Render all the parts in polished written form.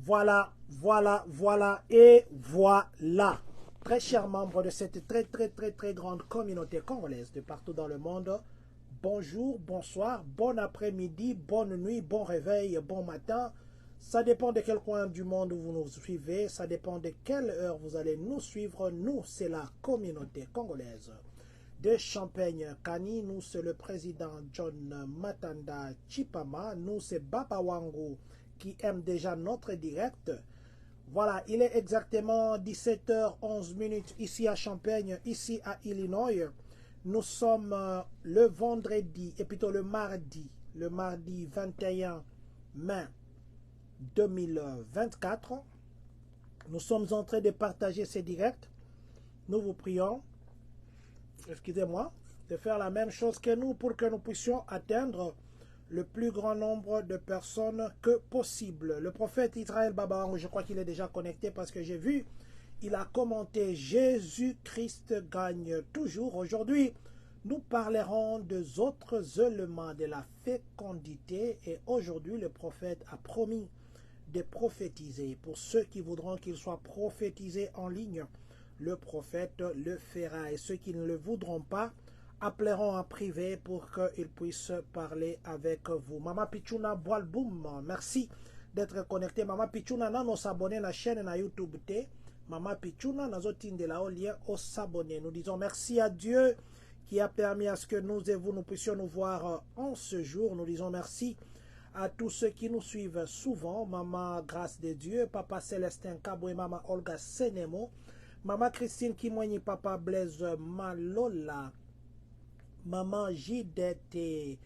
Voilà, et voilà. Très chers membres de cette très grande communauté congolaise de partout dans le monde, bonjour, bonsoir, bon après-midi, bonne nuit, bon réveil, bon matin. Ça dépend de quel coin du monde vous nous suivez, ça dépend de quelle heure vous allez nous suivre. Nous, c'est la communauté congolaise de Champagne-Kani. Nous, c'est le président John Matanda Chipama. Nous, c'est Baba Wangu qui aime déjà notre direct. Voilà, il est exactement 17h11 ici à Champagne, ici à Illinois. Nous sommes le vendredi, et plutôt le mardi 21 mai 2024. Nous sommes en train de partager ces directs. Nous vous prions, excusez-moi, de faire la même chose que nous pour que nous puissions atteindre le plus grand nombre de personnes que possible. Le prophète Israël Baba, je crois qu'il est déjà connecté parce que j'ai vu, il a commenté Jésus-Christ gagne toujours. Aujourd'hui, nous parlerons des autres éléments de la fécondité et aujourd'hui, le prophète a promis de prophétiser. Pour ceux qui voudront qu'il soit prophétisé en ligne, le prophète le fera et ceux qui ne le voudront pas appelleront en privé pour qu'ils puissent parler avec vous. Mama Pichuna Boalboum, merci d'être connecté. Mama Pichuna nano s'abonner à la chaîne na YouTube T. Mama Pichuna nazotine de la lien au s'abonner. Nous disons merci à Dieu qui a permis à ce que nous et vous nous puissions nous voir en ce jour. Nous disons merci à tous ceux qui nous suivent souvent. Maman Grâce de Dieu, Papa Célestin Cabo et Maman Olga Senemo, Maman Christine Kimoigny, Papa Blaise Malola, Maman Jidette,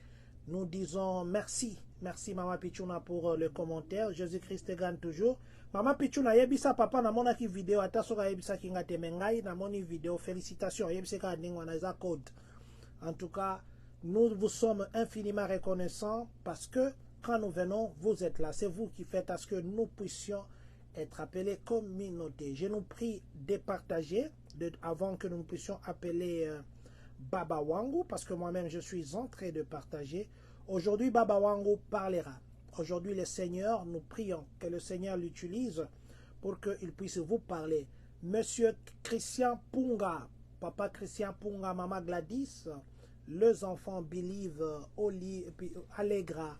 nous disons merci. Merci Maman Pichuna pour le commentaire. Jésus-Christ gagne toujours. Maman Pichuna, yebisa papa na mona ki vidéo atasoka yebisa kinga temengai na moni vidéo. Félicitations. Yebisa ka ningwa na za code. En tout cas, nous vous sommes infiniment reconnaissants parce que quand nous venons, vous êtes là. C'est vous qui faites à ce que nous puissions être appelés communauté. Je nous prie de partager avant que nous puissions appeler Baba Wangu, parce que moi-même je suis en train de partager. Aujourd'hui, Baba Wangu parlera. Aujourd'hui, le Seigneur, nous prions que le Seigneur l'utilise pour qu'il puisse vous parler. Monsieur Christian Punga, Papa Christian Punga, Maman Gladys, les enfants Believe, Oli, et puis Allegra,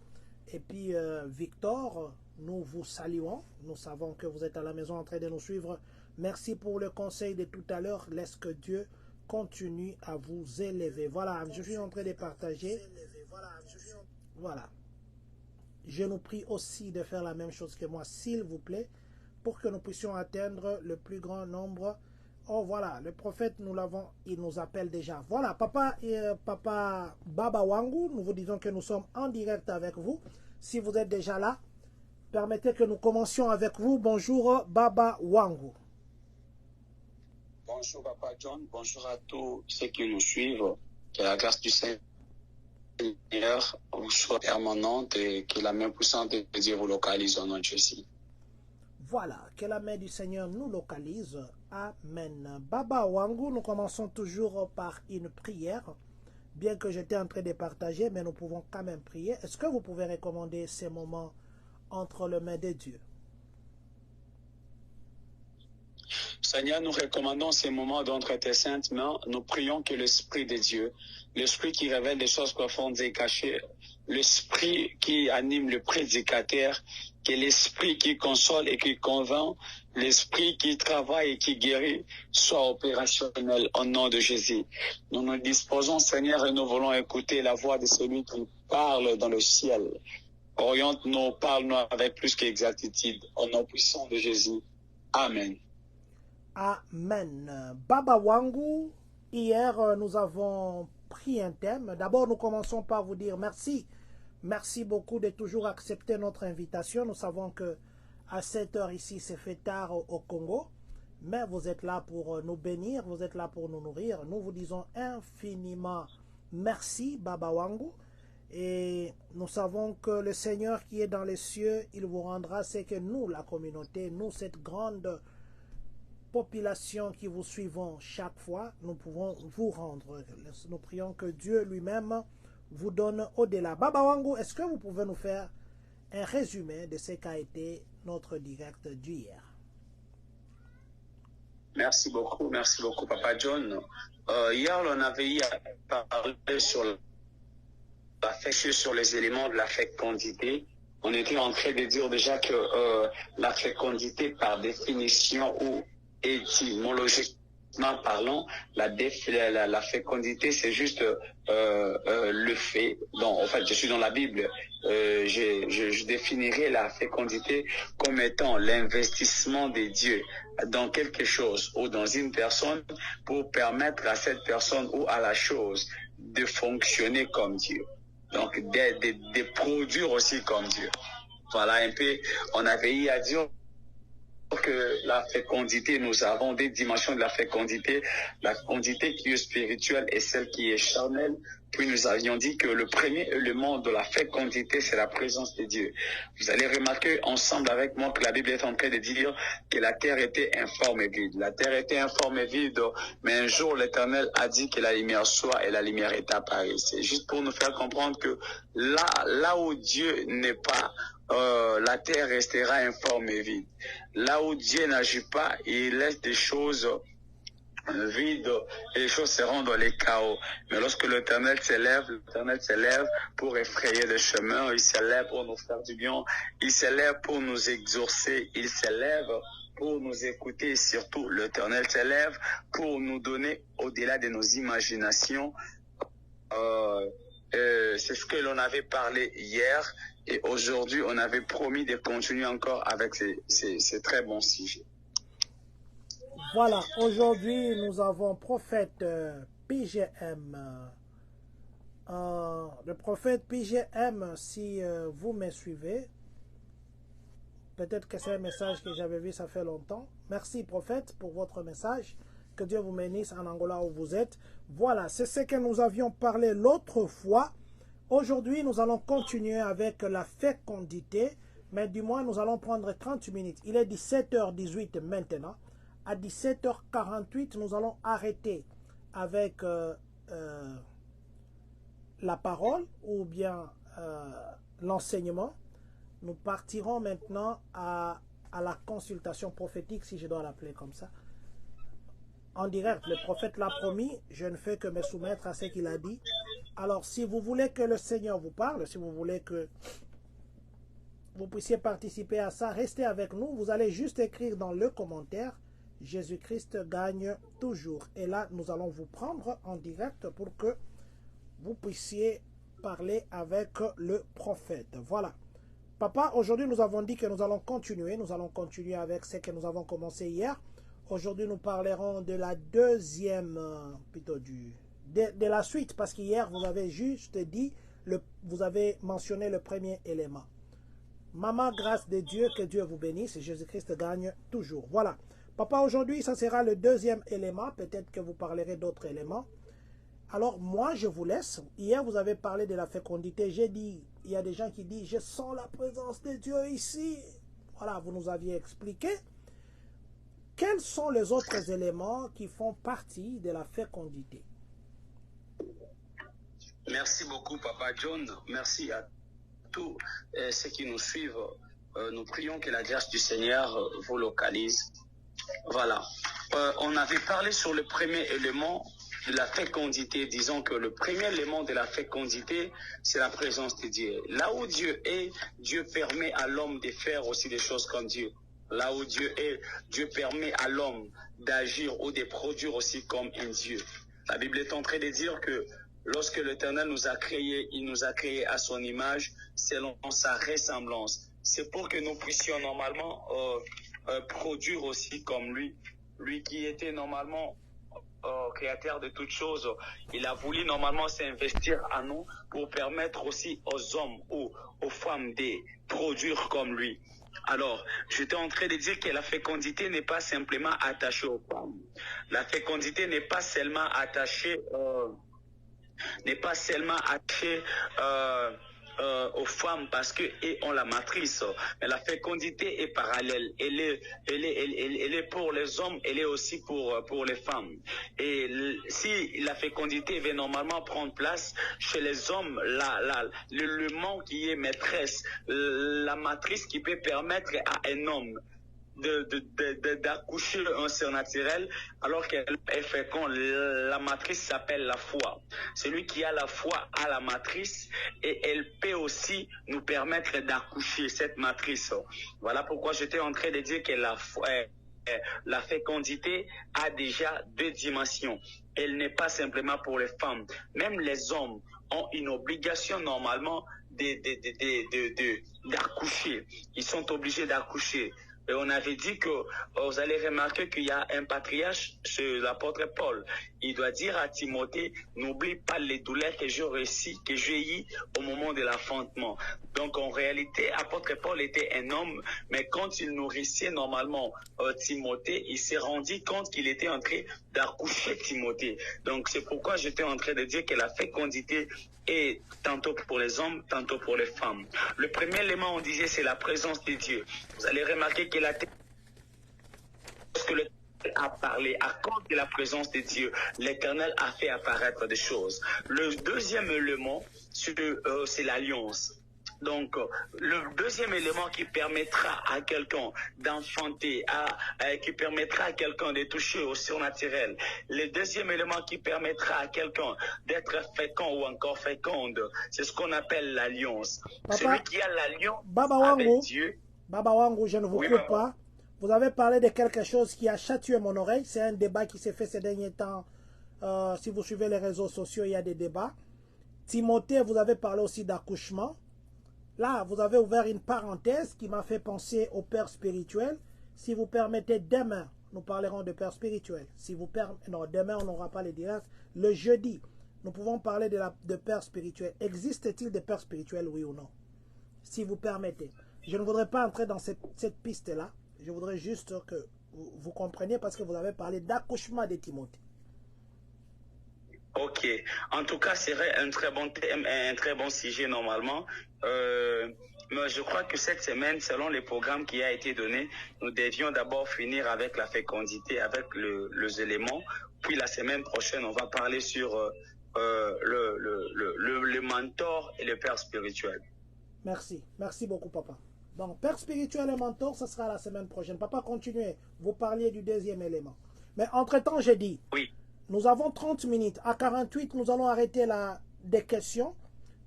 et puis Victor, nous vous saluons. Nous savons que vous êtes à la maison en train de nous suivre. Merci pour le conseil de tout à l'heure. Laisse que Dieu continue à vous élever. Voilà, je suis en train de partager. Voilà. Je nous prie aussi de faire la même chose que moi, s'il vous plaît, pour que nous puissions atteindre le plus grand nombre. Oh voilà, le prophète, nous l'avons, il nous appelle déjà. Voilà, papa Baba Wangu, nous vous disons que nous sommes en direct avec vous. Si vous êtes déjà là, permettez que nous commencions avec vous. Bonjour Baba Wangu. Bonjour Papa John, bonjour à tous ceux qui nous suivent. Que la grâce du Seigneur vous soit permanente et que la main puissante de Dieu vous localise au nom de Jésus. Voilà, que la main du Seigneur nous localise. Amen. Baba Wangu, nous commençons toujours par une prière. Bien que j'étais en train de partager, mais nous pouvons quand même prier. Est-ce que vous pouvez recommander ces moments entre les mains de Dieu? Seigneur, nous recommandons ces moments d'entre tes saintes mains. Nous prions que l'Esprit de Dieu, l'Esprit qui révèle des choses profondes et cachées, l'Esprit qui anime le prédicateur, que l'Esprit qui console et qui convainc, l'Esprit qui travaille et qui guérit, soit opérationnel au nom de Jésus. Nous nous disposons, Seigneur, et nous voulons écouter la voix de celui qui parle dans le ciel. Oriente-nous, parle-nous avec plus qu'exactitude, au nom puissant de Jésus. Amen. Amen. Baba Wangu, hier nous avons pris un thème. D'abord nous commençons par vous dire merci. Merci beaucoup de toujours accepter notre invitation. Nous savons que à cette heure ici c'est fait tard au Congo. Mais vous êtes là pour nous bénir, vous êtes là pour nous nourrir. Nous vous disons infiniment merci Baba Wangu. Et nous savons que le Seigneur qui est dans les cieux, il vous rendra ce que nous, la communauté, nous cette grande population qui vous suivons chaque fois, nous pouvons vous rendre. Nous prions que Dieu lui-même vous donne au-delà. Baba Wangu, est-ce que vous pouvez nous faire un résumé de ce qu'a été notre direct d'hier. Merci beaucoup, Papa John. Hier, on avait eu à parler sur les éléments de la fécondité. On était en train de dire déjà que la fécondité, par définition ou étymologiquement parlant, la fécondité, c'est juste le fait. Donc, en fait, je suis dans la Bible. Je définirais la fécondité comme étant l'investissement de Dieu dans quelque chose ou dans une personne pour permettre à cette personne ou à la chose de fonctionner comme Dieu. Donc, de produire aussi comme Dieu. Voilà un peu, on avait eu à dire que la fécondité, nous avons des dimensions de la fécondité qui est spirituelle et celle qui est charnelle. Puis nous avions dit que le premier élément de la fécondité, c'est la présence de Dieu. Vous allez remarquer ensemble avec moi que la Bible est en train de dire que la terre était informe et vide. La terre était informe et vide, mais un jour l'Éternel a dit que la lumière soit et la lumière est apparue. C'est juste pour nous faire comprendre que là où Dieu n'est pas, la terre restera informe et vide. Là où Dieu n'agit pas, il laisse des choses vides et les choses seront dans les chaos. Mais lorsque l'Éternel s'élève pour effrayer le chemin, il s'élève pour nous faire du bien, il s'élève pour nous exaucer, il s'élève pour nous écouter et surtout l'Éternel s'élève pour nous donner au-delà de nos imaginations. C'est ce que l'on avait parlé hier et aujourd'hui on avait promis de continuer encore avec ces très bons sujets. Voilà, aujourd'hui nous avons prophète PGM. Le prophète PGM, si vous me suivez, peut-être que c'est un message que j'avais vu, ça fait longtemps. Merci prophète pour votre message. Que Dieu vous bénisse en Angola où vous êtes. Voilà, c'est ce que nous avions parlé l'autre fois. Aujourd'hui, nous allons continuer avec la fécondité. Mais du moins, nous allons prendre 30 minutes. Il est 17h18 maintenant. À 17h48, nous allons arrêter avec la parole ou bien l'enseignement. Nous partirons maintenant à la consultation prophétique, si je dois l'appeler comme ça. En direct, le prophète l'a promis, je ne fais que me soumettre à ce qu'il a dit. Alors, si vous voulez que le Seigneur vous parle, si vous voulez que vous puissiez participer à ça, restez avec nous. Vous allez juste écrire dans le commentaire, Jésus-Christ gagne toujours. Et là, nous allons vous prendre en direct pour que vous puissiez parler avec le prophète. Voilà. Papa, aujourd'hui, nous avons dit que nous allons continuer. Nous allons continuer avec ce que nous avons commencé hier. Aujourd'hui, nous parlerons de la deuxième, plutôt de la suite, parce qu'hier, vous avez juste dit, vous avez mentionné le premier élément. Maman, grâce de Dieu, que Dieu vous bénisse, Jésus-Christ gagne toujours. Voilà. Papa, aujourd'hui, ça sera le deuxième élément. Peut-être que vous parlerez d'autres éléments. Alors, moi, je vous laisse. Hier, vous avez parlé de la fécondité. J'ai dit, il y a des gens qui disent, je sens la présence de Dieu ici. Voilà, vous nous aviez expliqué. Quels sont les autres éléments qui font partie de la fécondité? Merci beaucoup, Papa John. Merci à tous ceux qui nous suivent. Nous prions que la grâce du Seigneur vous localise. Voilà. On avait parlé sur le premier élément de la fécondité. Disons que le premier élément de la fécondité, c'est la présence de Dieu. Là où Dieu est, Dieu permet à l'homme de faire aussi des choses comme Dieu. Là où Dieu est, Dieu permet à l'homme d'agir ou de produire aussi comme un Dieu. La Bible est en train de dire que lorsque l'Éternel nous a créés, il nous a créés à son image, selon sa ressemblance. C'est pour que nous puissions normalement produire aussi comme lui. Lui qui était normalement créateur de toutes choses, il a voulu normalement s'investir à nous pour permettre aussi aux hommes ou aux femmes de produire comme lui. Alors, j'étais en train de dire que la fécondité n'est pas simplement attachée aux femmes. La fécondité n'est pas seulement attachée aux femmes parce qu'elles ont la matrice. Mais la fécondité est parallèle. Elle est pour les hommes, elle est aussi pour les femmes. Et si la fécondité va normalement prendre place chez les hommes, le mât qui est maîtresse, la matrice qui peut permettre à un homme d'accoucher un surnaturel alors qu'elle est féconde. La matrice s'appelle la foi. Celui qui a la foi a la matrice et elle peut aussi nous permettre d'accoucher cette matrice. Voilà pourquoi j'étais en train de dire que la fécondité a déjà deux dimensions. Elle n'est pas simplement pour les femmes. Même les hommes ont une obligation normalement d'accoucher. Ils sont obligés d'accoucher. Et on avait dit que vous allez remarquer qu'il y a un patriarche chez l'apôtre Paul. Il doit dire à Timothée, n'oublie pas les douleurs que j'ai eues au moment de l'enfantement. Donc en réalité, l'apôtre Paul était un homme, mais quand il nourrissait normalement Timothée, il s'est rendu compte qu'il était en train d'accoucher Timothée. Donc c'est pourquoi j'étais en train de dire que la fécondité est tantôt pour les hommes, tantôt pour les femmes. Le premier élément, on disait, c'est la présence de Dieu. Vous allez remarquer que lorsque l'Éternel a parlé, à cause de la présence de Dieu, l'Éternel a fait apparaître des choses. Le deuxième élément, c'est l'alliance. Donc, le deuxième élément qui permettra à quelqu'un d'enfanter, qui permettra à quelqu'un de toucher au surnaturel, le deuxième élément qui permettra à quelqu'un d'être fécond ou encore féconde, c'est ce qu'on appelle l'alliance. Celui qui a l'alliance avec Dieu. Baba Wangu, je ne vous coupe pas. Vous avez parlé de quelque chose qui a chatouillé mon oreille. C'est un débat qui s'est fait ces derniers temps. Si vous suivez les réseaux sociaux, il y a des débats. Timothée, vous avez parlé aussi d'accouchement. Là, vous avez ouvert une parenthèse qui m'a fait penser au père spirituel. Si vous permettez, demain, nous parlerons de père spirituel. Si vous permettez, non, demain, on n'aura pas les directs. Le jeudi, nous pouvons parler de père spirituel. Existe-t-il des pères spirituels, oui ou non? Si vous permettez. Je ne voudrais pas entrer dans cette piste-là. Je voudrais juste que vous compreniez parce que vous avez parlé d'accouchement de Timothée. Ok. En tout cas, c'est un très bon thème, un très bon sujet normalement. Mais je crois que cette semaine, selon les programmes qui a été donné, nous devions d'abord finir avec la fécondité, avec les éléments. Puis la semaine prochaine, on va parler sur le mentor et le père spirituel. Merci. Merci beaucoup, papa. Donc, père spirituel et mentor, ce sera la semaine prochaine. Papa, continuez. Vous parliez du deuxième élément. Mais entre-temps, j'ai dit... Oui. Nous avons 30 minutes. À 48, nous allons arrêter des questions.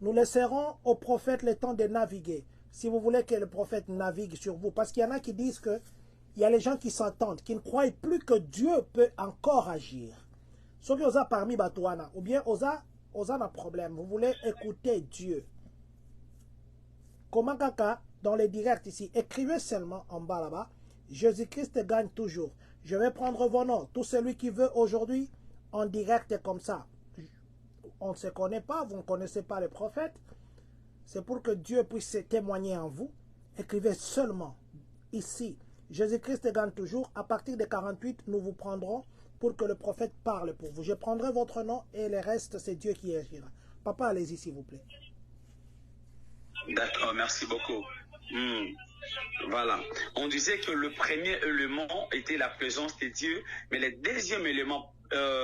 Nous laisserons au prophète le temps de naviguer. Si vous voulez que le prophète navigue sur vous. Parce qu'il y en a qui disent que il y a les gens qui s'entendent, qui ne croient plus que Dieu peut encore agir. Ceux qui osent parmi Batouana, ou bien osent un problème. Vous voulez écouter Dieu. Comment kaka, dans les directs ici, écrivez seulement en bas là-bas. Jésus-Christ gagne toujours. Je vais prendre vos noms. Tout celui qui veut aujourd'hui, en direct comme ça. On ne se connaît pas, vous ne connaissez pas les prophètes. C'est pour que Dieu puisse témoigner en vous. Écrivez seulement ici. Jésus-Christ gagne toujours. À partir de 48, nous vous prendrons pour que le prophète parle pour vous. Je prendrai votre nom et le reste, c'est Dieu qui agira. Papa, allez-y s'il vous plaît. D'accord, merci beaucoup. Voilà. On disait que le premier élément était la présence de Dieu, mais le deuxième élément,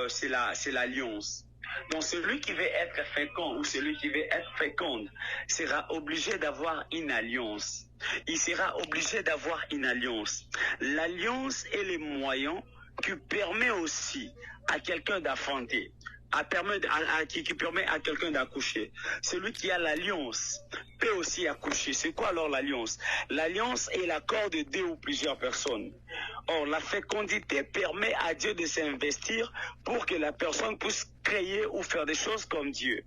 c'est l'alliance. Donc celui qui veut être fécond ou celui qui veut être féconde sera obligé d'avoir une alliance. Il sera obligé d'avoir une alliance. L'alliance est le moyen qui permet aussi à quelqu'un d'enfanter. Qui permet à quelqu'un d'accoucher. Celui qui a l'alliance peut aussi accoucher. C'est quoi alors l'alliance? L'alliance est l'accord de deux ou plusieurs personnes. Or, la fécondité permet à Dieu de s'investir pour que la personne puisse créer ou faire des choses comme Dieu.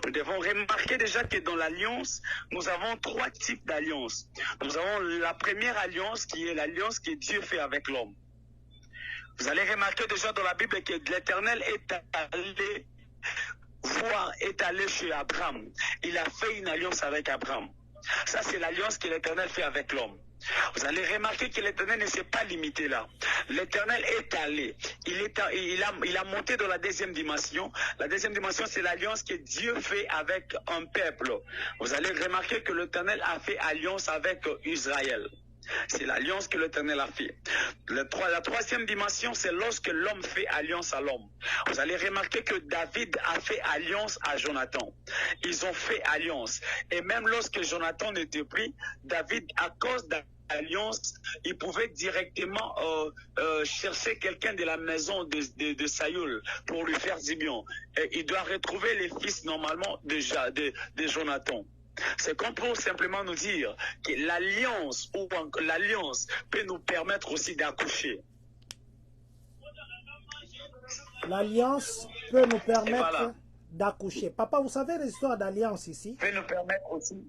Nous devons remarquer déjà que dans l'alliance, nous avons trois types d'alliances. Nous avons la première alliance qui est l'alliance que Dieu fait avec l'homme. Vous allez remarquer déjà dans la Bible que l'Éternel est allé chez Abraham. Il a fait une alliance avec Abraham. Ça, c'est l'alliance que l'Éternel fait avec l'homme. Vous allez remarquer que l'Éternel ne s'est pas limité là. L'Éternel est allé. Il a monté dans la deuxième dimension. La deuxième dimension, c'est l'alliance que Dieu fait avec un peuple. Vous allez remarquer que l'Éternel a fait alliance avec Israël. C'est l'alliance que l'Éternel a fait. La troisième dimension, c'est lorsque l'homme fait alliance à l'homme. Vous allez remarquer que David a fait alliance à Jonathan. Ils ont fait alliance. Et même lorsque Jonathan était pris, David, à cause d'alliance, il pouvait directement chercher quelqu'un de la maison de Saül pour lui faire du bien. Et il doit retrouver les fils normalement de Jonathan. C'est comme pour simplement nous dire que l'alliance peut nous permettre aussi d'accoucher. L'alliance peut nous permettre d'accoucher. Papa, vous savez les histoires d'alliance ici? Peut nous permettre aussi.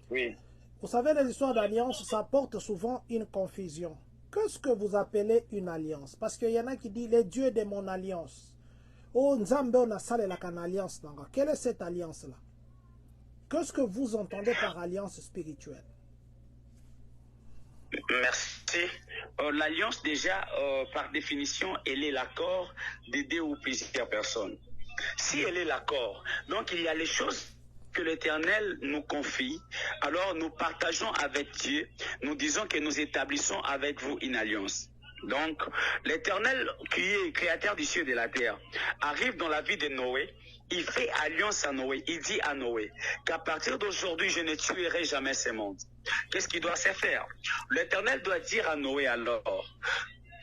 Oui. Vous savez les histoires d'alliance, ça apporte souvent une confusion. Qu'est-ce que vous appelez une alliance? Parce qu'il y en a qui disent les dieux de mon alliance. Oh, Nzambe, on a salé la alliance. Quelle est cette alliance-là? Qu'est-ce que vous entendez par alliance spirituelle? Merci. L'alliance, déjà, par définition, elle est l'accord de deux ou plusieurs personnes. Si elle est l'accord, donc il y a les choses que l'Éternel nous confie, alors nous partageons avec Dieu, nous disons que nous établissons avec vous une alliance. Donc, l'Éternel, qui est créateur du ciel et de la terre, arrive dans la vie de Noé. Il fait alliance à Noé. Il dit à Noé qu'à partir d'aujourd'hui, je ne tuerai jamais ce monde. Qu'est-ce qu'il doit se faire? L'Éternel doit dire à Noé alors,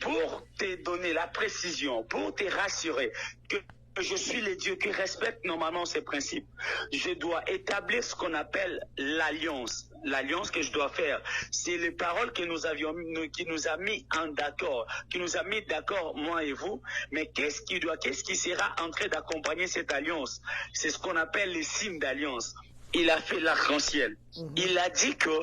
pour te donner la précision, pour te rassurer que je suis le Dieu qui respecte normalement ces principes, je dois établir ce qu'on appelle l'alliance. L'alliance que je dois faire, c'est les paroles que qui nous a mis en d'accord, qui nous a mis d'accord, moi et vous. Mais qu'est-ce qui sera en train d'accompagner cette alliance? C'est ce qu'on appelle les signes d'alliance. Il a fait l'arc-en-ciel. Il a dit que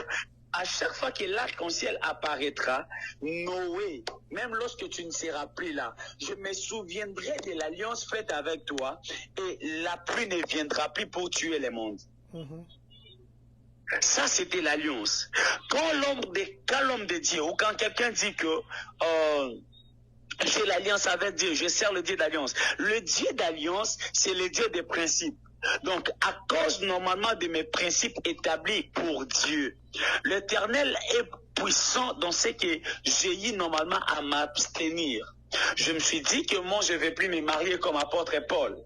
à chaque fois que l'arc-en-ciel apparaîtra, Noé, même lorsque tu ne seras plus là, je me souviendrai de l'alliance faite avec toi et la pluie ne viendra plus pour tuer le monde. Ça, c'était l'alliance. Quand l'homme de Dieu, ou quand quelqu'un dit que j'ai l'alliance avec Dieu, je sers le Dieu d'alliance. Le Dieu d'alliance, c'est le Dieu des principes. Donc, à cause normalement de mes principes établis pour Dieu, l'Éternel est puissant dans ce que j'ai eu normalement à m'abstenir. Je me suis dit que moi, je ne vais plus me marier comme apôtre Paul.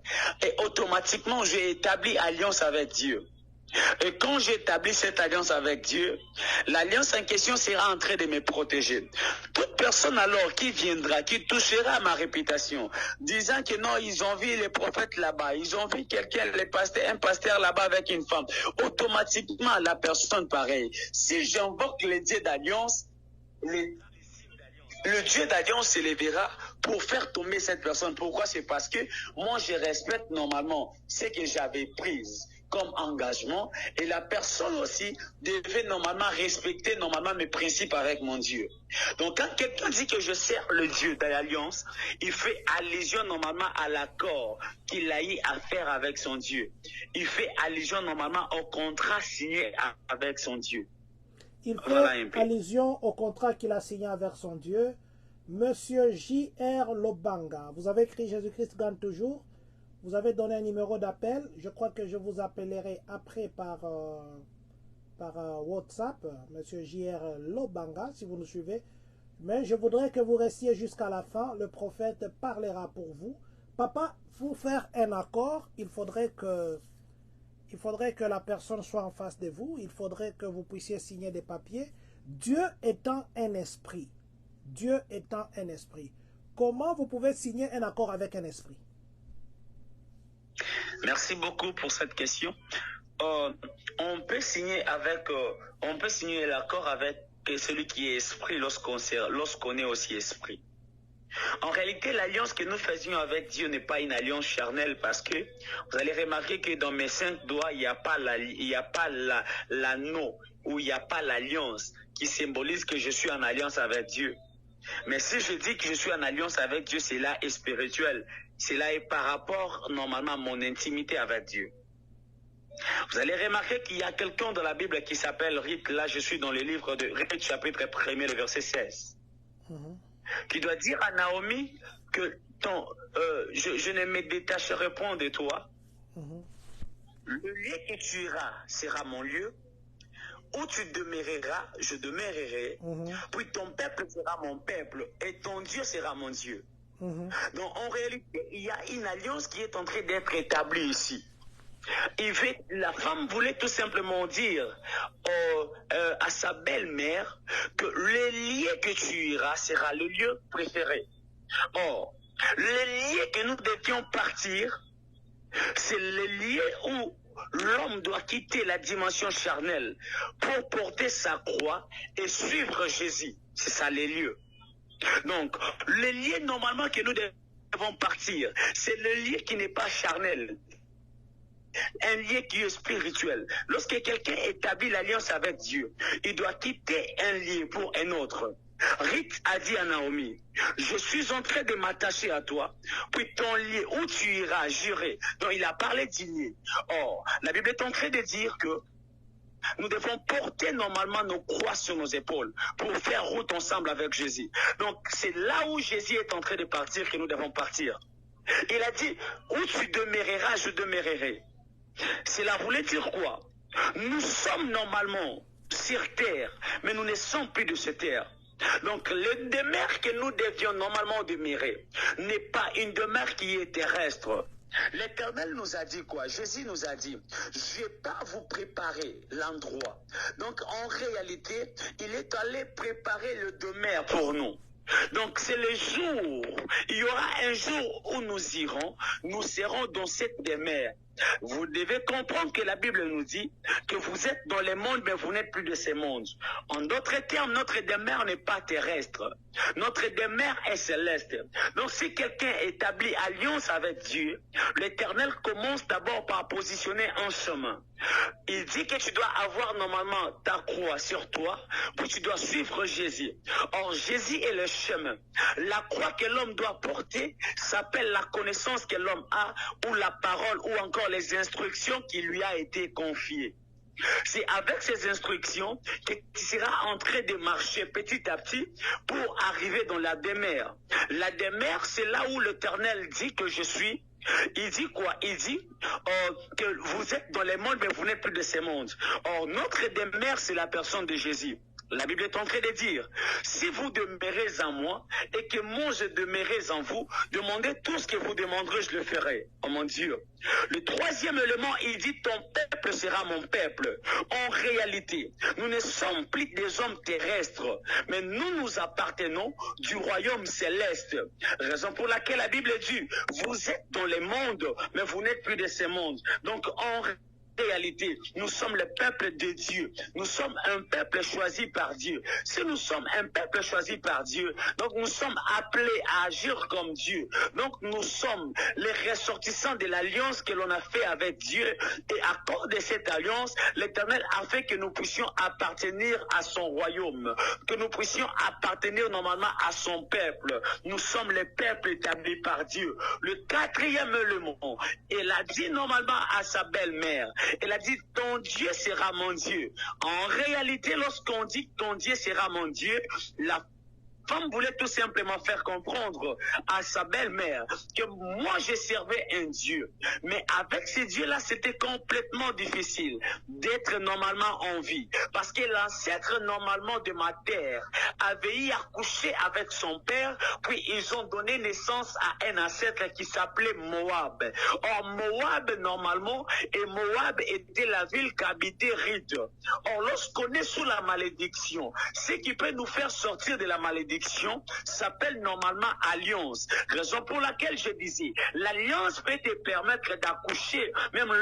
Et automatiquement, j'ai établi alliance avec Dieu. Et quand j'établis cette alliance avec Dieu, l'alliance en question sera en train de me protéger. Toute personne alors qui viendra, qui touchera à ma réputation, disant que non, ils ont vu les prophètes là-bas, ils ont vu un pasteur là-bas avec une femme, automatiquement la personne pareille. Si j'invoque le Dieu d'alliance, le Dieu d'alliance s'élèvera pour faire tomber cette personne. Pourquoi? C'est parce que moi, je respecte normalement ce que j'avais pris comme engagement, et la personne aussi devait normalement respecter normalement mes principes avec mon Dieu. Donc quand quelqu'un dit que je sers le Dieu de l'alliance, il fait allusion normalement à l'accord qu'il a eu à faire avec son Dieu. Il fait allusion normalement au contrat signé avec son Dieu. Il fait allusion au contrat qu'il a signé avec son Dieu. Monsieur J.R. Lobanga, vous avez écrit Jésus-Christ gagne toujours. Vous avez donné un numéro d'appel. Je crois que je vous appellerai après par WhatsApp, Monsieur J.R. Lobanga, si vous nous suivez. Mais je voudrais que vous restiez jusqu'à la fin. Le prophète parlera pour vous. Papa, pour faire un accord, il faudrait que la personne soit en face de vous. Il faudrait que vous puissiez signer des papiers. Dieu étant un esprit. Dieu étant un esprit. Comment vous pouvez signer un accord avec un esprit? Merci beaucoup pour cette question. On peut signer l'accord avec celui qui est esprit lorsqu'on est aussi esprit. En réalité, l'alliance que nous faisions avec Dieu n'est pas une alliance charnelle, parce que vous allez remarquer que dans mes 5 doigts, il n'y a pas l'anneau ou il n'y a pas l'alliance qui symbolise que je suis en alliance avec Dieu. Mais si je dis que je suis en alliance avec Dieu, cela est spirituel. Cela est par rapport normalement à mon intimité avec Dieu. Vous allez remarquer qu'il y a quelqu'un dans la Bible qui s'appelle Ruth. Là, je suis dans le livre de Ruth, chapitre 1er, le verset 16. Qui doit dire à Naomi que je ne me détacherai point de toi. Le lieu que tu iras sera mon lieu. Où tu demeureras, je demeurerai. Puis ton peuple sera mon peuple et ton Dieu sera mon Dieu. Donc en réalité, il y a une alliance qui est en train d'être établie ici. La femme voulait tout simplement dire à sa belle-mère que le lieu que tu iras sera le lieu préféré. Or, le lieu que nous devions partir, c'est le lieu où l'homme doit quitter la dimension charnelle pour porter sa croix et suivre Jésus. C'est ça les lieux. Donc, le lieu normalement que nous devons partir, c'est le lieu qui n'est pas charnel. Un lieu qui est spirituel. Lorsque quelqu'un établit l'alliance avec Dieu, il doit quitter un lieu pour un autre. Ruth a dit à Naomi, je suis en train de m'attacher à toi, puis ton lieu où tu iras, j'irai. Donc il a parlé du lieu. Or, la Bible est en train de dire que nous devons porter normalement nos croix sur nos épaules pour faire route ensemble avec Jésus. Donc c'est là où Jésus est en train de partir que nous devons partir. Il a dit, où tu demeureras, je demeurerai. Cela voulait dire quoi? Nous sommes normalement sur terre, mais nous ne sommes plus de cette terre. Donc, le demeure que nous devions normalement demeurer n'est pas une demeure qui est terrestre. L'Éternel nous a dit quoi? Jésus nous a dit, je ne vais pas vous préparer l'endroit. Donc, en réalité, il est allé préparer le demeure pour nous. Donc c'est le jour, il y aura un jour où nous irons, nous serons dans cette demeure. Vous devez comprendre que la Bible nous dit que vous êtes dans le monde, mais vous n'êtes plus de ce monde. En d'autres termes, notre demeure n'est pas terrestre. Notre demeure est céleste. Donc si quelqu'un établit alliance avec Dieu, l'Éternel commence d'abord par positionner un chemin. Il dit que tu dois avoir normalement ta croix sur toi, puis tu dois suivre Jésus. Or, Jésus est le chemin. La croix que l'homme doit porter s'appelle la connaissance que l'homme a, ou la parole, ou encore les instructions qui lui a été confiées. C'est avec ces instructions que tu seras en train de marcher petit à petit pour arriver dans la demeure. La demeure, c'est là où l'Éternel dit que je suis. Il dit quoi? Il dit que vous êtes dans les mondes, mais vous n'êtes plus de ces mondes. Or, notre demeure, c'est la personne de Jésus. La Bible est en train de dire, si vous demeurez en moi et que moi je demeurerai en vous, demandez tout ce que vous demanderez, je le ferai. Oh mon Dieu. Le troisième élément, il dit, ton peuple sera mon peuple. En réalité, nous ne sommes plus des hommes terrestres, mais nous appartenons du royaume céleste. Raison pour laquelle la Bible dit, vous êtes dans les mondes, mais vous n'êtes plus de ces mondes. Donc en réalité, nous sommes le peuple de Dieu. Nous sommes un peuple choisi par Dieu. Si nous sommes un peuple choisi par Dieu, donc nous sommes appelés à agir comme Dieu. Donc nous sommes les ressortissants de l'alliance que l'on a fait avec Dieu. Et à cause de cette alliance, l'Éternel a fait que nous puissions appartenir à son royaume, que nous puissions appartenir normalement à son peuple. Nous sommes les peuples établis par Dieu. Le quatrième élément, il a dit normalement à sa belle-mère, elle a dit, ton Dieu sera mon Dieu. En réalité, lorsqu'on dit ton Dieu sera mon Dieu, la femme voulait tout simplement faire comprendre à sa belle-mère que moi je servais un Dieu. Mais avec ce Dieu-là, c'était complètement difficile d'être normalement en vie. Parce que l'ancêtre normalement de ma terre avait eu à coucher avec son père, puis ils ont donné naissance à un ancêtre qui s'appelait Moab. Or Moab normalement, et Moab était la ville qu'habitait Ruth. Or lorsqu'on est sous la malédiction, ce qui peut nous faire sortir de la malédiction s'appelle normalement alliance. Raison pour laquelle je disais, l'alliance peut te permettre d'accoucher même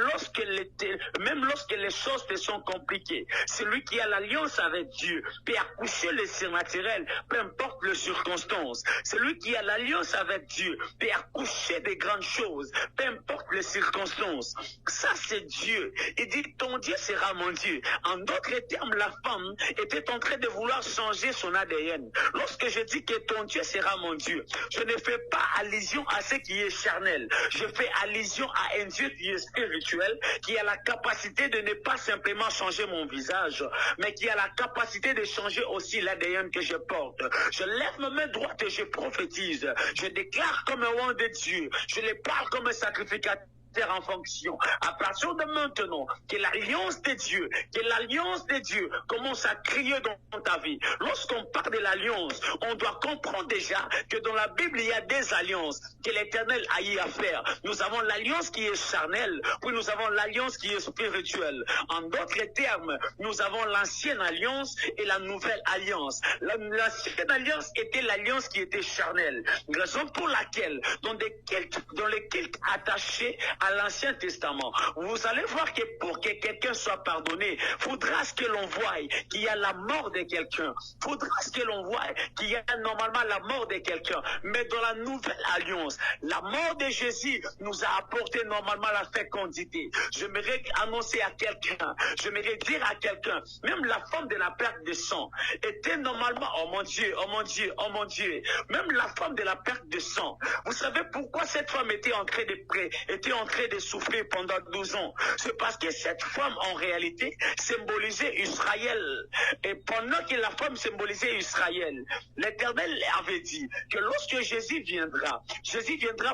lorsque les choses te sont compliquées. Celui qui a l'alliance avec Dieu peut accoucher le surnaturel, peu importe les circonstances. Celui qui a l'alliance avec Dieu peut accoucher des grandes choses, peu importe les circonstances. Ça c'est Dieu. Il dit ton Dieu sera mon Dieu. En d'autres termes, la femme était en train de vouloir changer son ADN. Lorsque lorsque je dis que ton Dieu sera mon Dieu, je ne fais pas allusion à ce qui est charnel. Je fais allusion à un Dieu qui est spirituel, qui a la capacité de ne pas simplement changer mon visage, mais qui a la capacité de changer aussi l'ADN que je porte. Je lève ma main droite et je prophétise. Je déclare comme un roi de Dieu. Je les parle comme un sacrificateur en fonction. À partir de maintenant, que l'alliance de Dieu commence à crier dans ta vie. Lorsqu'on parle de l'alliance, on doit comprendre déjà que dans la Bible, il y a des alliances que l'Éternel a eu à faire. Nous avons l'alliance qui est charnelle, puis nous avons l'alliance qui est spirituelle. En d'autres termes, nous avons l'ancienne alliance et la nouvelle alliance. L'ancienne alliance était l'alliance qui était charnelle. Raison pour laquelle, dans les cultes attachés à l'Ancien Testament, vous allez voir que pour que quelqu'un soit pardonné, faudra ce que l'on voie qu'il y a la mort de quelqu'un. Faudra ce que l'on voie qu'il y a normalement la mort de quelqu'un. Mais dans la nouvelle alliance, la mort de Jésus nous a apporté normalement la fécondité. J'aimerais annoncer à quelqu'un, j'aimerais dire à quelqu'un, même la femme de la perte de sang était normalement, oh mon Dieu, oh mon Dieu, oh mon Dieu, même la femme de la perte de sang. Vous savez pourquoi cette femme était en train de souffrir pendant 12 ans? C'est parce que cette femme, en réalité, symbolisait Israël. Et pendant que la femme symbolisait Israël, l'Éternel avait dit que lorsque Jésus viendra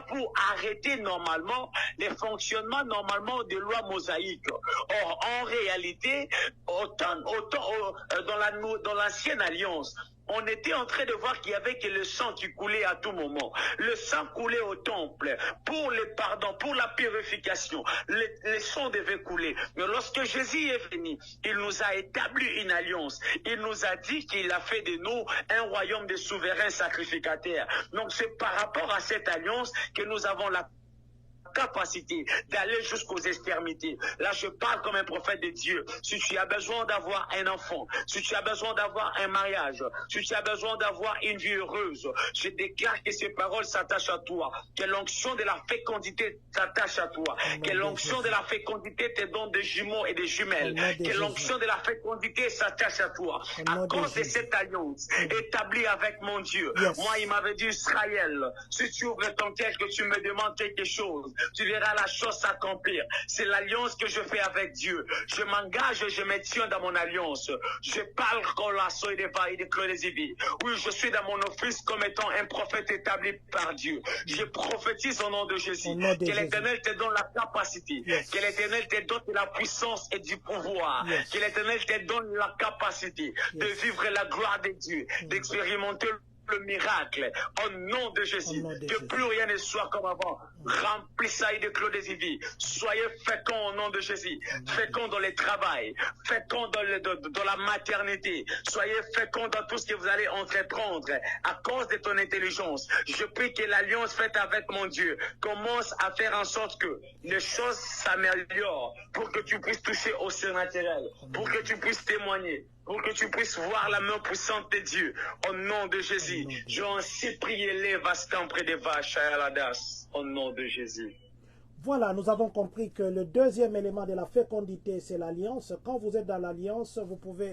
pour arrêter normalement les fonctionnements normalement des lois mosaïques. Or, en réalité, dans l'ancienne alliance, on était en train de voir qu'il y avait que le sang qui coulait à tout moment. Le sang coulait au temple pour le pardon, pour la purification. Le sang devait couler. Mais lorsque Jésus est venu, il nous a établi une alliance. Il nous a dit qu'il a fait de nous un royaume de souverains sacrificateurs. Donc c'est par rapport à cette alliance que nous avons la capacité d'aller jusqu'aux extrémités. Là, je parle comme un prophète de Dieu. Si tu as besoin d'avoir un enfant, si tu as besoin d'avoir un mariage, si tu as besoin d'avoir une vie heureuse, je déclare que ces paroles s'attachent à toi, que l'onction de la fécondité s'attache à toi, que l'onction de la fécondité te donne des jumeaux et des jumelles, que l'onction de la fécondité s'attache à toi. À cause de cette alliance établie avec mon Dieu. Moi, il m'avait dit, Israël, si tu ouvres ton cœur, que tu me demandes quelque chose, tu verras la chose s'accomplir. C'est l'alliance que je fais avec Dieu. Je m'engage et je me tiens dans mon alliance. Je parle comme la soie de Vaille de Clodésibi. Oui, je suis dans mon office comme étant un prophète établi par Dieu. Je prophétise au nom de Jésus. Que l'Éternel te donne la capacité. Que l'Éternel te donne la puissance et du pouvoir. Que l'Éternel te donne la capacité de vivre la gloire de Dieu, d'expérimenter le miracle au nom de Jésus, que plus rien ne soit comme avant. Remplissez de Clodésivi. Soyez féconds au nom de Jésus, féconds dans le travail, féconds dans la maternité, soyez féconds dans tout ce que vous allez entreprendre à cause de ton intelligence. Je prie que l'alliance faite avec mon Dieu commence à faire en sorte que les choses s'améliorent pour que tu puisses toucher au surnaturel, pour que tu puisses témoigner, pour que tu puisses voir la main puissante de Dieu. Au nom de Jésus, je ainsi prié les vascants près des vaches à Aladas. Au nom de Jésus. Voilà, nous avons compris que le deuxième élément de la fécondité, c'est l'alliance. Quand vous êtes dans l'alliance,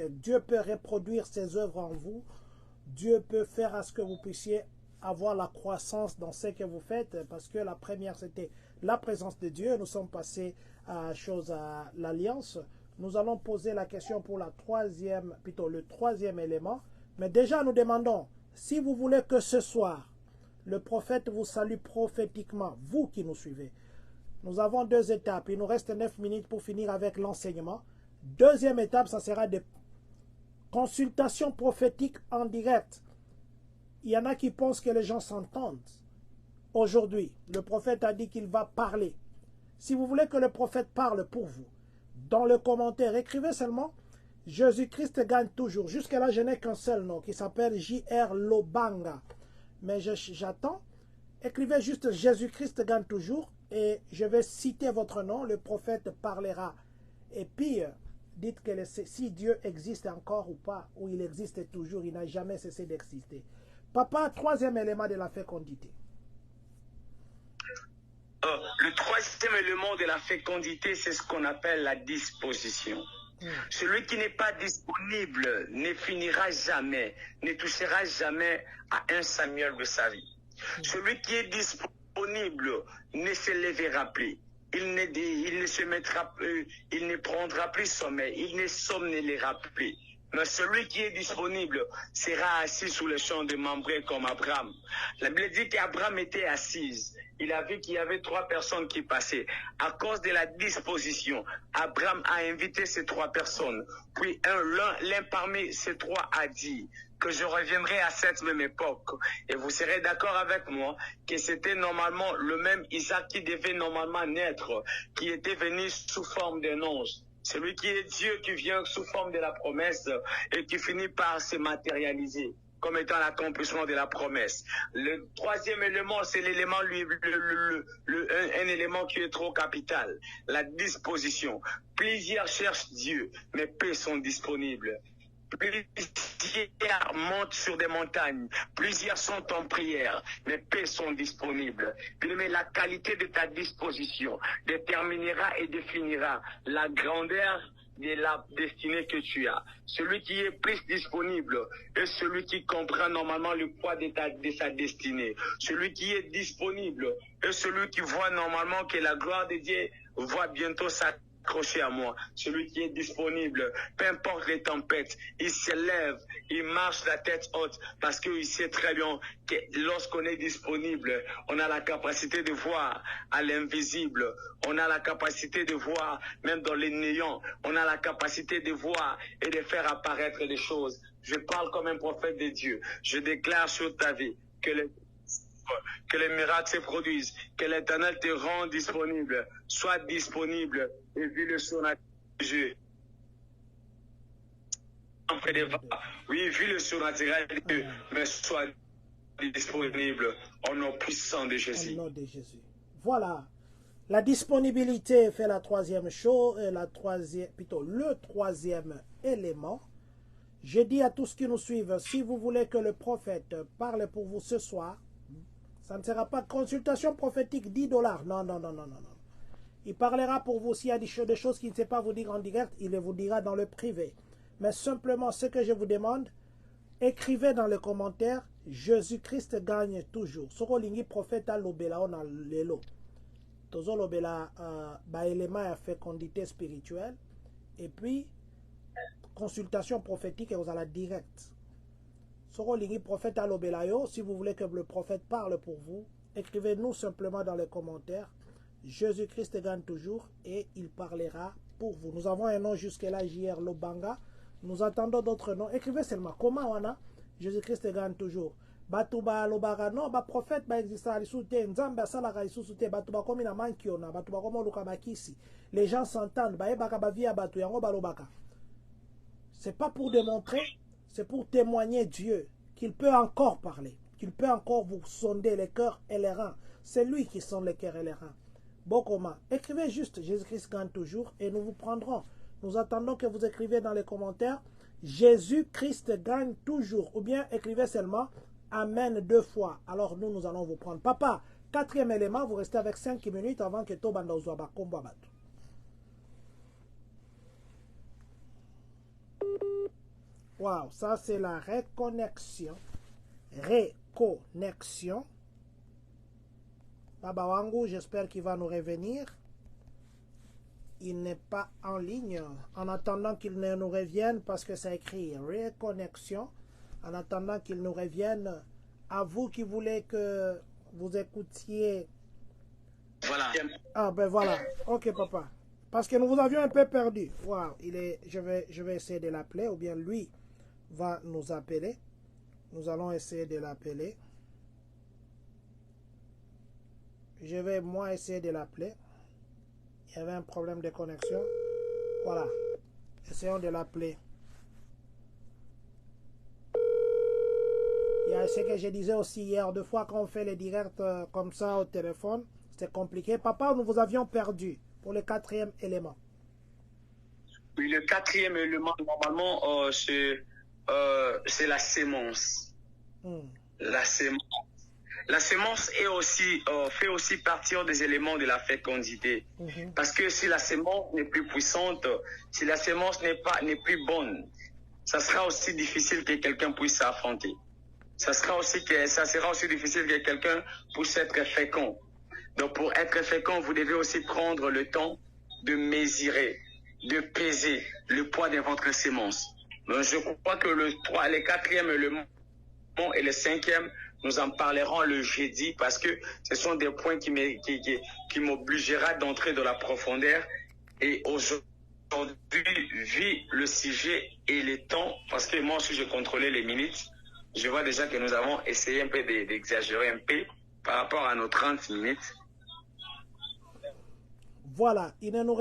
Dieu peut reproduire ses œuvres en vous. Dieu peut faire à ce que vous puissiez avoir la croissance dans ce que vous faites, parce que la première, c'était la présence de Dieu. Nous sommes passés à l'alliance. Nous allons poser la question pour le troisième élément. Mais déjà, nous demandons, si vous voulez que ce soir, le prophète vous salue prophétiquement, vous qui nous suivez. Nous avons 2 étapes. Il nous reste 9 minutes pour finir avec l'enseignement. Deuxième étape, ça sera des consultations prophétiques en direct. Il y en a qui pensent que les gens s'entendent. Aujourd'hui, le prophète a dit qu'il va parler. Si vous voulez que le prophète parle pour vous, dans le commentaire, écrivez seulement « Jésus-Christ gagne toujours ». Jusqu'à là, je n'ai qu'un seul nom qui s'appelle J.R. Lobanga. Mais j'attends. Écrivez juste « Jésus-Christ gagne toujours » et je vais citer votre nom. Le prophète parlera. Et puis, dites que si Dieu existe encore ou pas, ou il existe toujours, il n'a jamais cessé d'exister. Papa, troisième élément de la fécondité. Le troisième élément de la fécondité, c'est ce qu'on appelle la disposition. Celui qui n'est pas disponible ne finira jamais, ne touchera jamais à un Samuel de sa vie. Celui qui est disponible ne se lèvera plus. Il ne se mettra plus, il ne prendra plus sommeil, il ne somnolera plus. Mais celui qui est disponible sera assis sous le champ de membré comme Abraham. La Bible dit qu'Abraham était assise. Il a vu qu'il y avait 3 personnes qui passaient. À cause de la disposition, Abraham a invité ces 3 personnes. Puis l'un parmi ces 3 a dit que je reviendrai à cette même époque. Et vous serez d'accord avec moi que c'était normalement le même Isaac qui devait normalement naître, qui était venu sous forme d'un ange. Celui qui est Dieu qui vient sous forme de la promesse et qui finit par se matérialiser comme étant l'accomplissement de la promesse. Le 3e élément, c'est l'élément, un élément qui est trop capital, la disposition. Plusieurs cherchent Dieu, mais peu sont disponibles. Plusieurs montent sur des montagnes, plusieurs sont en prière, mais peu sont disponibles. Mais la qualité de ta disposition déterminera et définira la grandeur de la destinée que tu as. Celui qui est plus disponible est celui qui comprend normalement le poids de sa destinée. Celui qui est disponible est celui qui voit normalement que la gloire de Dieu va bientôt s'accrocher à moi. Celui qui est disponible, peu importe les tempêtes, il se lève, il marche la tête haute parce qu'il sait très bien que lorsqu'on est disponible, on a la capacité de voir à l'invisible, on a la capacité de voir même dans les néants, on a la capacité de voir et de faire apparaître les choses. Je parle comme un prophète de Dieu. Je déclare sur ta vie que les miracles se produisent, que l'Éternel te rend disponible, sois disponible et vis le surnaturel de Dieu. Oui, vis le surnaturel de Dieu, mais sois disponible au nom puissant de Jésus. Au nom de Jésus. Voilà. La disponibilité fait la 3e chose, le 3e élément. Je dis à tous qui nous suivent, si vous voulez que le prophète parle pour vous ce soir, ça ne sera pas consultation prophétique $10. Non, non, non, non, non, non. Il parlera pour vous s'il y a des choses qu'il ne sait pas vous dire en direct, il le vous dira dans le privé. Mais simplement, ce que je vous demande, écrivez dans les commentaires, Jésus-Christ gagne toujours. Soko lingi prophète a lobela on a lelo. Tozo lobela ba élément à fécondité spirituelle. Et puis, consultation prophétique et vous allez direct. Soko lingi prophète a lobela yo. Si vous voulez que le prophète parle pour vous, écrivez-nous simplement dans les commentaires. Jésus-Christ gagne toujours et il parlera pour vous. Nous avons un nom jusque-là, JR Lobanga. Nous attendons d'autres noms. Écrivez seulement. Comment on a Jésus-Christ gagne toujours. Batuba Lobaga, non, ba prophète ba exista alisute, nzambe asala ka isusute, batuba komi na mankiona, batuba komo luka bakisi. Les gens s'entendent, ba ebaka ba via batu yango ba lobaka. C'est pas pour démontrer, c'est pour témoigner Dieu qu'il peut encore parler, qu'il peut encore vous sonder les cœurs et les reins. C'est lui qui sonde les cœurs et les reins. Bokoma, écrivez juste Jésus-Christ gagne toujours et nous vous prendrons. Nous attendons que vous écrivez dans les commentaires Jésus-Christ gagne toujours. Ou bien écrivez seulement Amen 2 fois. Alors nous allons vous prendre. Papa, 4e élément, vous restez avec 5 minutes avant que Tobanda Ouzouaba Kombo Abatu. Waouh, ça c'est la reconnexion. Reconnexion. Baba Wangu, j'espère qu'il va nous revenir. Il n'est pas en ligne. En attendant qu'il ne nous revienne, parce que c'est écrit reconnexion. En attendant qu'il nous revienne, à vous qui voulez que vous écoutiez. Voilà. Ah ben voilà. Ok papa. Parce que nous vous avions un peu perdu. Wow, je vais essayer de l'appeler, ou bien lui va nous appeler. Nous allons essayer de l'appeler. Je vais moi essayer de l'appeler. Il y avait un problème de connexion. Voilà. Essayons de l'appeler. Il y a ce que je disais aussi hier, 2 fois quand on fait les directs comme ça au téléphone, c'est compliqué. Papa, nous vous avions perdu pour le 4e élément. Oui, le 4e élément, normalement, c'est la sémence. La sémence. la semence est aussi, fait aussi partir des éléments de la fécondité. Parce que si la semence n'est plus puissante, si la semence n'est plus bonne, ça sera aussi difficile que quelqu'un puisse s'affronter. Ça sera aussi difficile que quelqu'un puisse être fécond. Donc pour être fécond, vous devez aussi prendre le temps de mesurer, de peser le poids de votre semence. Donc je crois que le 4e et le 5e, nous en parlerons le jeudi parce que ce sont des points qui m'obligera d'entrer dans la profondeur. Et aujourd'hui, vu le sujet et les temps, parce que moi aussi je contrôlais les minutes, je vois déjà que nous avons essayé un peu d'exagérer un peu par rapport à nos 30 minutes. Voilà, il nous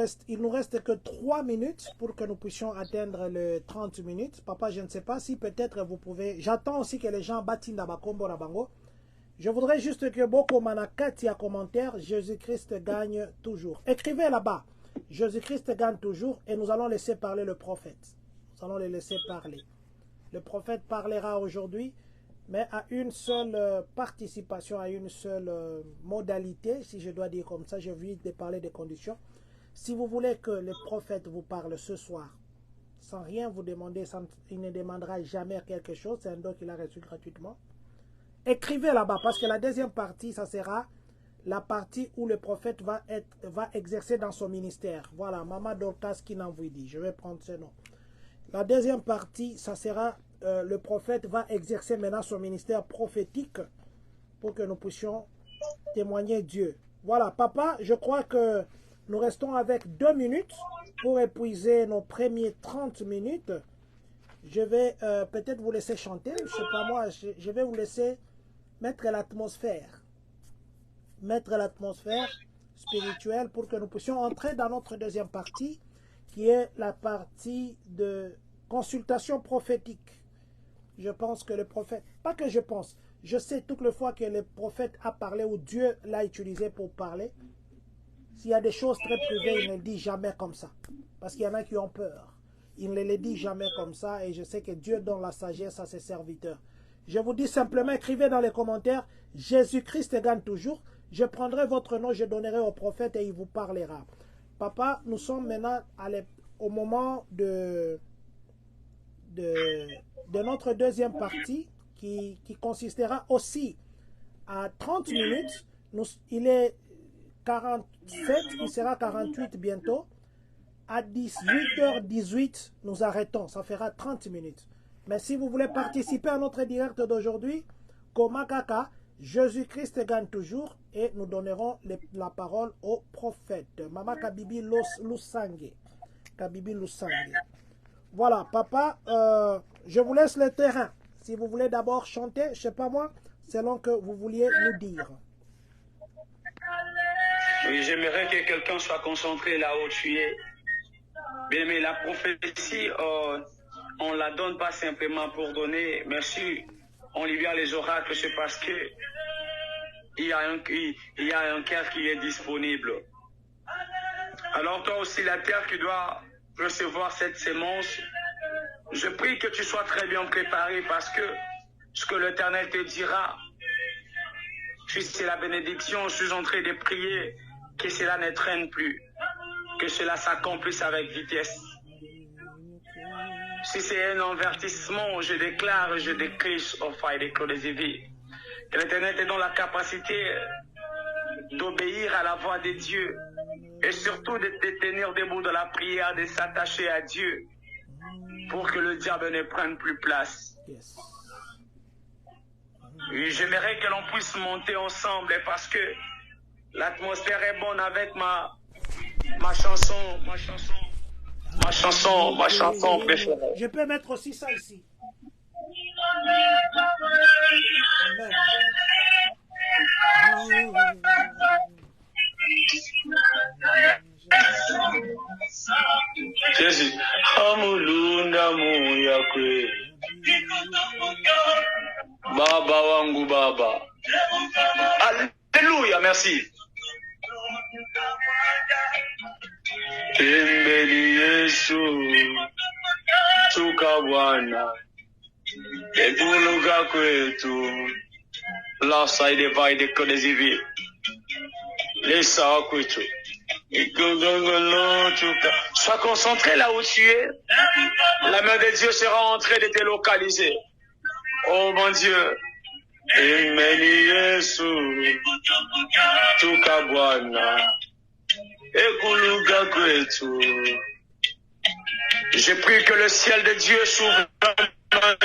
reste que 3 minutes pour que nous puissions atteindre les 30 minutes. Papa, je ne sais pas si peut-être vous pouvez... J'attends aussi que les gens battent Ndabakombo Rabango. Je voudrais juste que Boko Manakati a commentaire, Jésus-Christ gagne toujours. Écrivez là-bas, Jésus-Christ gagne toujours et nous allons laisser parler le prophète. Nous allons les laisser parler. Le prophète parlera aujourd'hui, mais à une seule participation, à une seule modalité, si je dois dire comme ça, j'ai envie de parler des conditions. Si vous voulez que le prophète vous parle ce soir, sans rien vous demander, il ne demandera jamais quelque chose, c'est un don qu'il a reçu gratuitement. Écrivez là-bas, parce que la deuxième partie, ça sera la partie où le prophète va exercer dans son ministère. Voilà, Maman Dorcas qui n'envoie dit, je vais prendre ce nom. La deuxième partie, ça sera le prophète va exercer maintenant son ministère prophétique pour que nous puissions témoigner Dieu. Voilà, papa, je crois que nous restons avec 2 minutes pour épuiser nos premiers 30 minutes. Je vais peut-être vous laisser chanter, je ne sais pas moi, je vais vous laisser mettre l'atmosphère spirituelle pour que nous puissions entrer dans notre deuxième partie qui est la partie de consultation prophétique. Je pense que le prophète, pas que je pense, je sais toutes les fois que le prophète a parlé ou Dieu l'a utilisé pour parler. S'il y a des choses très privées, il ne le dit jamais comme ça. Parce qu'il y en a qui ont peur. Il ne les dit jamais comme ça et je sais que Dieu donne la sagesse à ses serviteurs. Je vous dis simplement, écrivez dans les commentaires, Jésus-Christ gagne toujours. Je prendrai votre nom, je donnerai au prophète et il vous parlera. Papa, nous sommes maintenant au moment de notre deuxième partie qui consistera aussi à 30 minutes. Il est 47, il sera 48 bientôt. À 18h18, nous arrêtons. Ça fera 30 minutes. Mais si vous voulez participer à notre direct d'aujourd'hui, Komakaka, Jésus-Christ gagne toujours et nous donnerons la parole au prophète. Mama Kabibi Lusange. Kabibi Lusange. Voilà, papa, je vous laisse le terrain. Si vous voulez d'abord chanter, je ne sais pas moi, selon que vous vouliez nous dire. Oui, j'aimerais que quelqu'un soit concentré là où tu es. Mais la prophétie, on ne la donne pas simplement pour donner. Merci, on libère les oracles, c'est parce que il y a un cœur qui est disponible. Alors toi aussi, la terre qui doit recevoir cette sémence, je prie que tu sois très bien préparé parce que ce que l'Éternel te dira, c'est la bénédiction, je suis en train de prier que cela ne traîne plus, que cela s'accomplisse avec vitesse. Si c'est un avertissement, je déclare, je décris au faille des clos des vies. Que l'Éternel te donne la capacité d'obéir à la voix de Dieu et surtout de te tenir debout dans la prière, de s'attacher à Dieu pour que le diable ne prenne plus place. Et j'aimerais que l'on puisse monter ensemble parce que l'atmosphère est bonne avec ma chanson préférée. Je peux mettre aussi ça ici. Jésus, Hamulunda Muyakwe, Baba Wangu Baba. Alléluia, merci. Tembeli Yesu, Tukabwana, Ebuluga kwetu, La side vai de Kodesivi. Les Sakuitu. Sois concentré là où tu es. La main de Dieu sera en train de te localiser. Oh mon Dieu. Imeni Yesu. Tukabwana. Ekuluga kwetu. Je prie que le ciel de Dieu s'ouvre maintenant.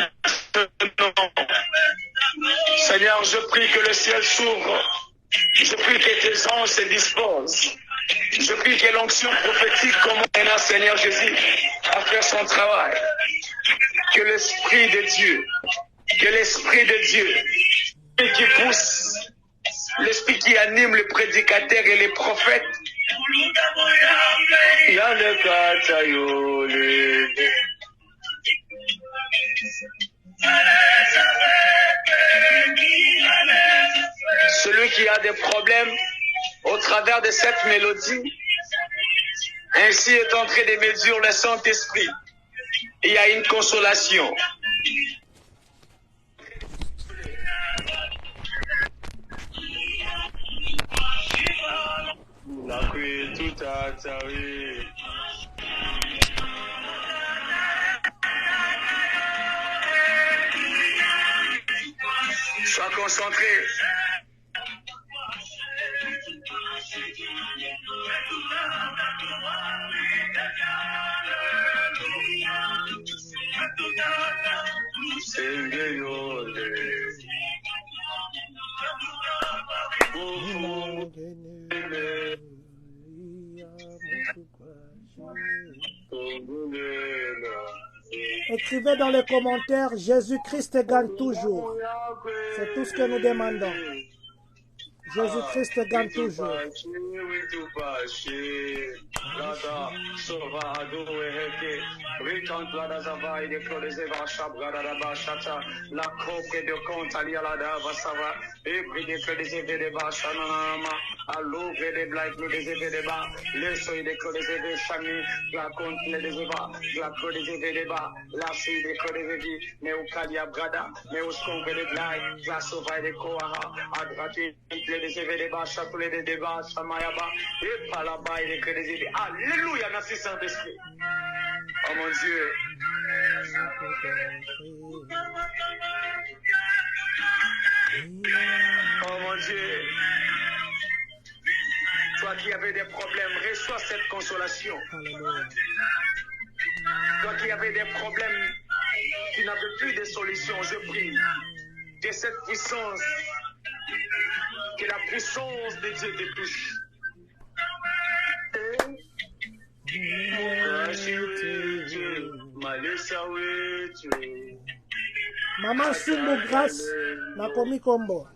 Seigneur, je prie que le ciel s'ouvre. Je prie que tes anges se disposent. Je prie que l'onction prophétique commence, Seigneur Jésus, à faire son travail. Que l'Esprit de Dieu, l'Esprit qui pousse, l'Esprit qui anime le prédicateur et les prophètes, celui qui a des problèmes au travers de cette mélodie, ainsi est en train de mesurer le Saint-Esprit. Il y a une consolation. Sois concentré. Écrivez dans les commentaires, Jésus-Christ gagne toujours. C'est tout ce que nous demandons. Jésus-Christ gagne toujours. Alléluia, merci Saint-Esprit. Oh mon Dieu. Oh mon Dieu. Toi qui avais des problèmes, reçois cette consolation. Toi qui avais des problèmes, tu n'avais plus de solution, je prie que cette puissance, que la puissance de Dieu te touche. Maman Sumbu Grâce Nakomi Kombo.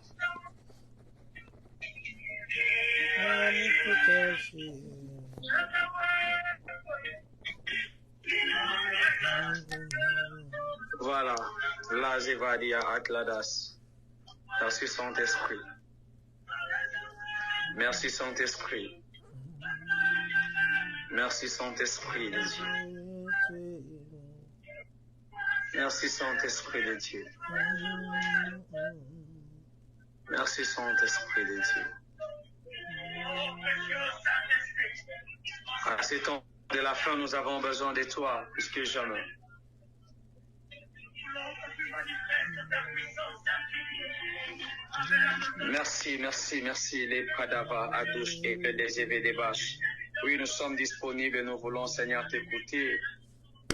Voilà, là Zevadia Atladas. Merci Saint-Esprit. Merci Saint-Esprit. Merci Saint-Esprit de Dieu. Merci Saint-Esprit de Dieu. Merci Saint-Esprit de Dieu. À ces temps de la fin, nous avons besoin de toi plus que jamais. Merci, merci, merci, les Pradava, Adouche et les EV vaches. Oui, nous sommes disponibles et nous voulons, Seigneur, t'écouter.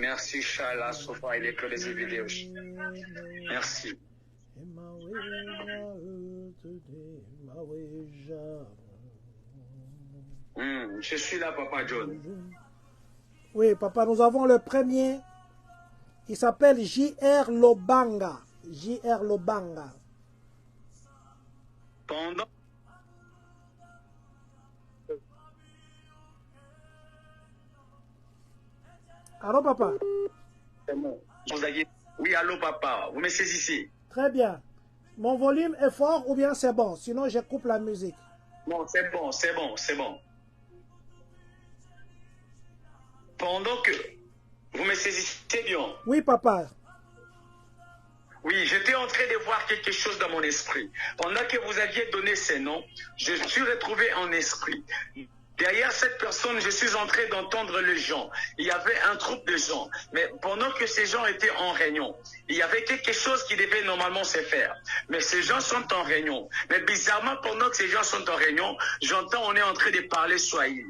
Merci, Chala, Sofa et les vidéos. Merci. Je suis là, Papa John. Oui, Papa, nous avons le premier. Il s'appelle J.R. Lobanga. J.R. Lobanga. Pendant. Allô, Papa? Oui, allô, Papa. Vous me saisissez? Très bien. Mon volume est fort ou bien c'est bon? Sinon, je coupe la musique. Non, c'est bon, c'est bon, c'est bon. Pendant que vous me saisissez bien. Oui, Papa. Oui, je j'étais en train de voir quelque chose dans mon esprit. Pendant que vous aviez donné ces noms, je suis retrouvé en esprit. Derrière cette personne, je suis en train d'entendre les gens. Il y avait un groupe de gens. Mais pendant que ces gens étaient en réunion, il y avait quelque chose qui devait normalement se faire. Mais ces gens sont en réunion. Mais bizarrement, pendant que ces gens sont en réunion, j'entends on est en train de parler Swahili.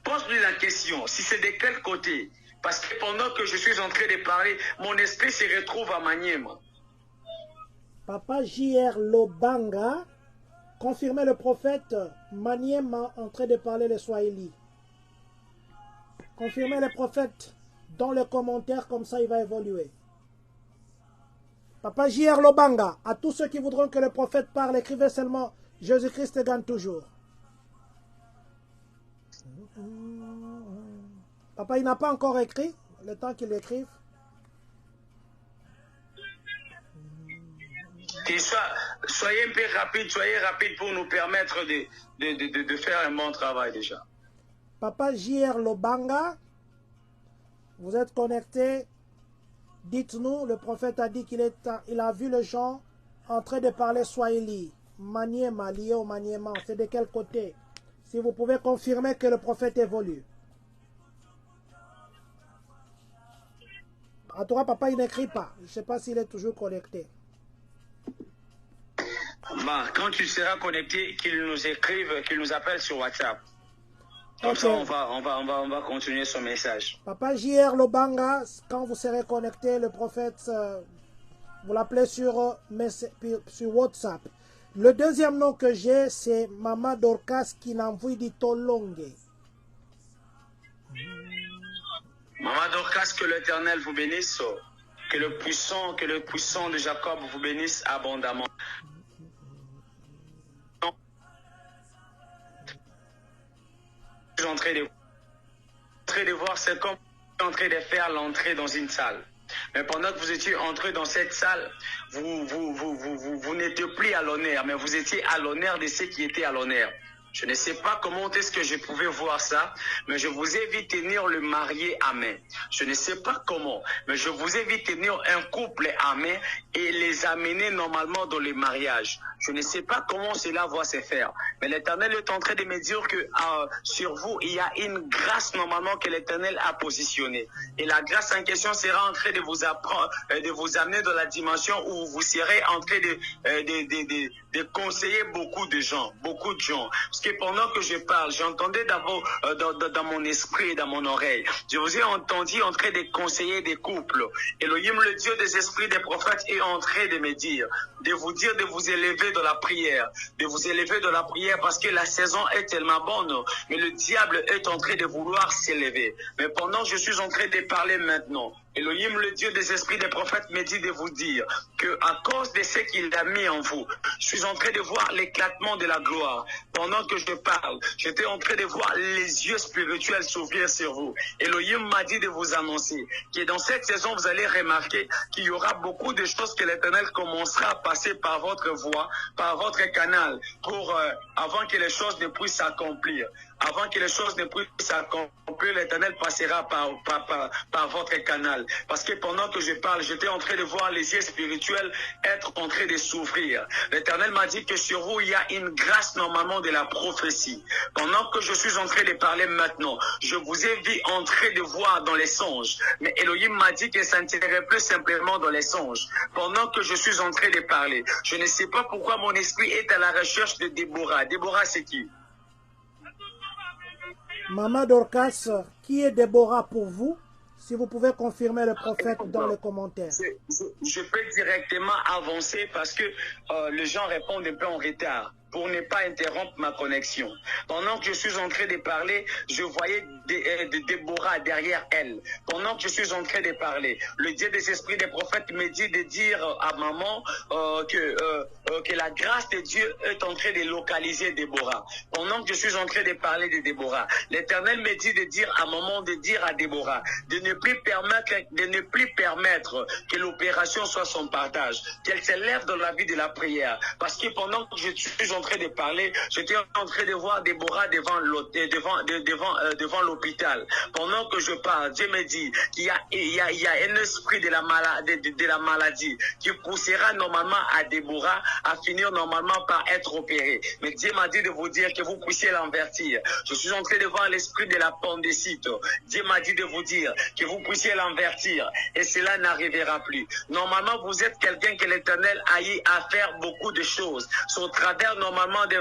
Pose-lui la question, si c'est de quel côté? Parce que pendant que je suis en train de parler, mon esprit se retrouve à Maniema. Papa J.R. Lobanga confirmait le prophète Maniema en train de parler le Swahili. Confirmez le prophète dans les commentaires, comme ça il va évoluer. Papa J.R. Lobanga, à tous ceux qui voudront que le prophète parle, écrivez seulement Jésus-Christ gagne toujours. Papa, il n'a pas encore écrit, le temps qu'il écrive. Soyez un peu rapide, soyez rapide pour nous permettre de faire un bon travail déjà. Papa J.R. Lobanga, vous êtes connecté. Dites-nous, le prophète a dit qu'il a vu les gens en train de parler Swahili. Maniema, lié au Maniema, c'est de quel côté? Si vous pouvez confirmer que le prophète évolue. En tout cas, papa, il n'écrit pas. Je ne sais pas s'il est toujours connecté. Bah, quand tu seras connecté, qu'il nous écrive, qu'il nous appelle sur WhatsApp. Comme ça, on va continuer son message. Papa J.R. Lobanga, quand vous serez connecté, le prophète, vous l'appelez sur WhatsApp. Le deuxième nom que j'ai, c'est Maman Dorcas Kinamvidi Tolonge. Maman Dorcas, que l'Éternel vous bénisse, que le puissant de Jacob vous bénisse abondamment. Je suis en train de voir, c'est comme en train de faire l'entrée dans une salle. Mais pendant que vous étiez entré dans cette salle, vous n'étiez plus à l'honneur, mais vous étiez à l'honneur de ceux qui étaient à l'honneur. Je ne sais pas comment est-ce que je pouvais voir ça, mais je vous ai vu tenir le marié à main. Je ne sais pas comment, mais je vous ai vu tenir un couple à main et les amener normalement dans le mariage. Je ne sais pas comment cela va se faire, mais l'Éternel est en train de me dire que sur vous, il y a une grâce normalement que l'Éternel a positionnée. Et la grâce en question sera en train de vous apprendre, de vous amener dans la dimension où vous serez en train de conseiller beaucoup de gens. Parce que pendant que je parle, j'entendais d'abord dans mon esprit et dans mon oreille. Je vous ai entendu en train de conseiller des couples. Elohim, le Dieu des esprits des prophètes, est en train de me dire, de vous dire de vous élever de la prière. De vous élever de la prière parce que la saison est tellement bonne. Mais le diable est en train de vouloir s'élever. Mais pendant que je suis en train de parler maintenant, Elohim, le Dieu des esprits des prophètes, me dit de vous dire que à cause de ce qu'il a mis en vous, je suis en train de voir l'éclatement de la gloire. Pendant que je parle, j'étais en train de voir les yeux spirituels s'ouvrir sur vous. Elohim m'a dit de vous annoncer que dans cette saison, vous allez remarquer qu'il y aura beaucoup de choses que l'Éternel commencera à passer par votre voix, par votre canal, avant que les choses ne puissent s'accomplir. Avant que les choses ne puissent s'accomplir, l'Éternel passera par votre canal. Parce que pendant que je parle, j'étais en train de voir les yeux spirituels être en train de s'ouvrir. L'Éternel m'a dit que sur vous, il y a une grâce normalement de la prophétie. Pendant que je suis en train de parler maintenant, je vous ai vu en train de voir dans les songes. Mais Elohim m'a dit que ça ne serait plus simplement dans les songes. Pendant que je suis en train de parler, je ne sais pas pourquoi mon esprit est à la recherche de Déborah. Déborah, c'est qui? Maman Dorcas, qui est Déborah pour vous? Si vous pouvez confirmer le prophète dans les commentaires. Je peux directement avancer parce que les gens répondent un peu en retard pour ne pas interrompre ma connexion. Pendant que je suis en train de parler, je voyais Déborah derrière elle. Pendant que je suis en train de parler, le Dieu des esprits des prophètes me dit de dire à maman que la grâce de Dieu est en train de localiser Déborah. Pendant que je suis en train de parler de Déborah, l'Éternel me dit de dire à maman, de dire à Déborah, de ne plus permettre que l'opération soit son partage, qu'elle s'élève dans la vie de la prière. Parce que pendant que je suis en en train de parler, j'étais en train de voir Déborah devant l'hôpital. Pendant que je parle, Dieu me dit qu'il y a un esprit de la maladie qui poussera normalement à Déborah à finir normalement par être opéré. Mais Dieu m'a dit de vous dire que vous puissiez l'invertir. Je suis en train de voir l'esprit de l'appendicite. Dieu m'a dit de vous dire que vous puissiez l'invertir et cela n'arrivera plus. Normalement, vous êtes quelqu'un que l'Éternel a eu à faire beaucoup de choses. Au travers normalement de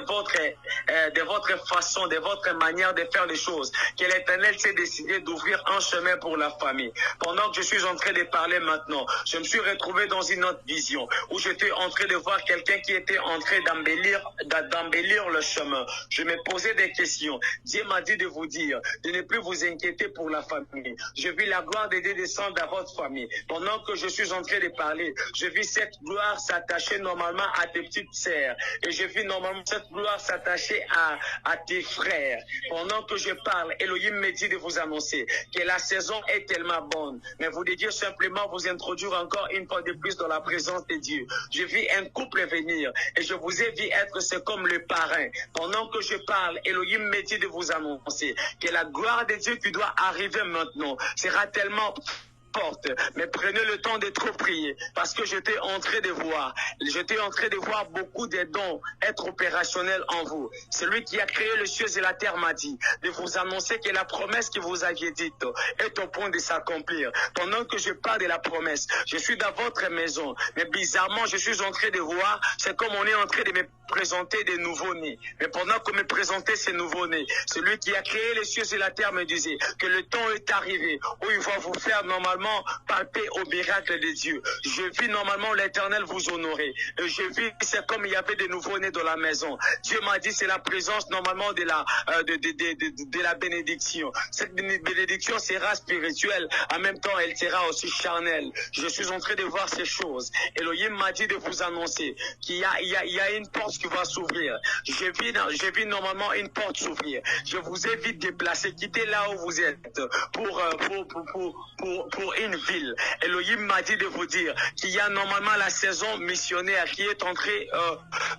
votre façon, de votre manière de faire les choses, que l'Éternel s'est décidé d'ouvrir un chemin pour la famille. Pendant que je suis en train de parler maintenant, je me suis retrouvé dans une autre vision où j'étais en train de voir quelqu'un qui était en train d'embellir le chemin. Je me posais des questions. Dieu m'a dit de vous dire de ne plus vous inquiéter pour la famille. Je vis la gloire de Dieu descendre à votre famille. Pendant que je suis en train de parler, je vis cette gloire s'attacher normalement à tes petites sœurs. Et je vis normalement cette gloire s'attacher à tes frères. Pendant que je parle, Elohim me dit de vous annoncer que la saison est tellement bonne. Mais vous deviez simplement vous introduire encore une fois de plus dans la présence de Dieu. Je vis un couple venir et je vous ai vu être c'est comme le parrain. Pendant que je parle, Elohim me dit de vous annoncer que la gloire de Dieu qui doit arriver maintenant sera tellement porte, mais prenez le temps de trop prier parce que j'étais en train de voir beaucoup de dons être opérationnels en vous. Celui qui a créé les cieux et la terre m'a dit de vous annoncer que la promesse que vous aviez dite est au point de s'accomplir. Pendant que je parle de la promesse, je suis dans votre maison, mais bizarrement je suis en train de voir, c'est comme on est en train de me présenter des nouveaux-nés. Mais pendant que me présentait ces nouveaux-nés, celui qui a créé les cieux et la terre me disait que le temps est arrivé où il va vous faire normalement palper au miracle de Dieu. Je vis normalement l'Éternel vous honorer. Et je vis, c'est comme il y avait des nouveaux-nés dans la maison. Dieu m'a dit c'est la présence normalement de la bénédiction. Cette bénédiction sera spirituelle, en même temps elle sera aussi charnelle. Je suis en train de voir ces choses. Elohim m'a dit de vous annoncer qu'il y a une porte qui va s'ouvrir. Je vis normalement une porte s'ouvrir. Je vous ai vite déplacé, quittez là où vous êtes pour une ville. Elohim m'a dit de vous dire qu'il y a normalement la saison missionnaire qui est en train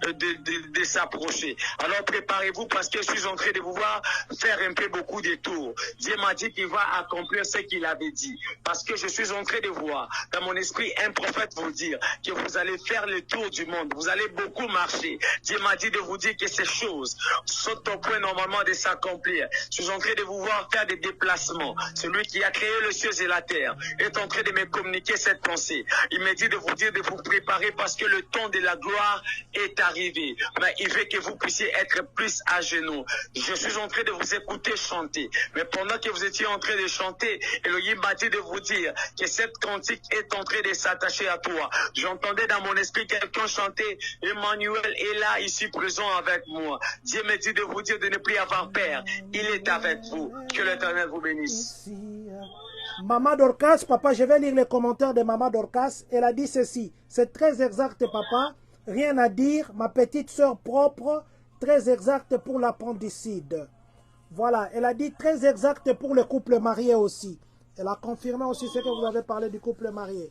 de s'approcher. Alors préparez-vous parce que je suis en train de vous voir faire un peu beaucoup de tours. Dieu m'a dit qu'il va accomplir ce qu'il avait dit. Parce que je suis en train de voir dans mon esprit un prophète vous dire que vous allez faire le tour du monde. Vous allez beaucoup marcher. Dieu m'a dit de vous dire que ces choses sont au point normalement de s'accomplir. Je suis en train de vous voir faire des déplacements. Celui qui a créé le ciel et la terre est en train de me communiquer cette pensée. Il me dit de vous dire de vous préparer parce que le temps de la gloire est arrivé. Mais il veut que vous puissiez être plus à genoux. Je suis en train de vous écouter chanter. Mais pendant que vous étiez en train de chanter, Elohim m'a dit de vous dire que cette cantique est en train de s'attacher à toi. J'entendais dans mon esprit quelqu'un chanter « Emmanuel est là, ici présent avec moi ». Dieu me dit de vous dire de ne plus avoir peur. Il est avec vous. Que l'Éternel vous bénisse. Maman Dorcas, papa, je vais lire les commentaires de Maman Dorcas. Elle a dit ceci. C'est très exact, papa. Rien à dire. Ma petite sœur propre, très exact pour l'appendicite. Voilà, elle a dit très exact pour le couple marié aussi. Elle a confirmé aussi ce que vous avez parlé du couple marié.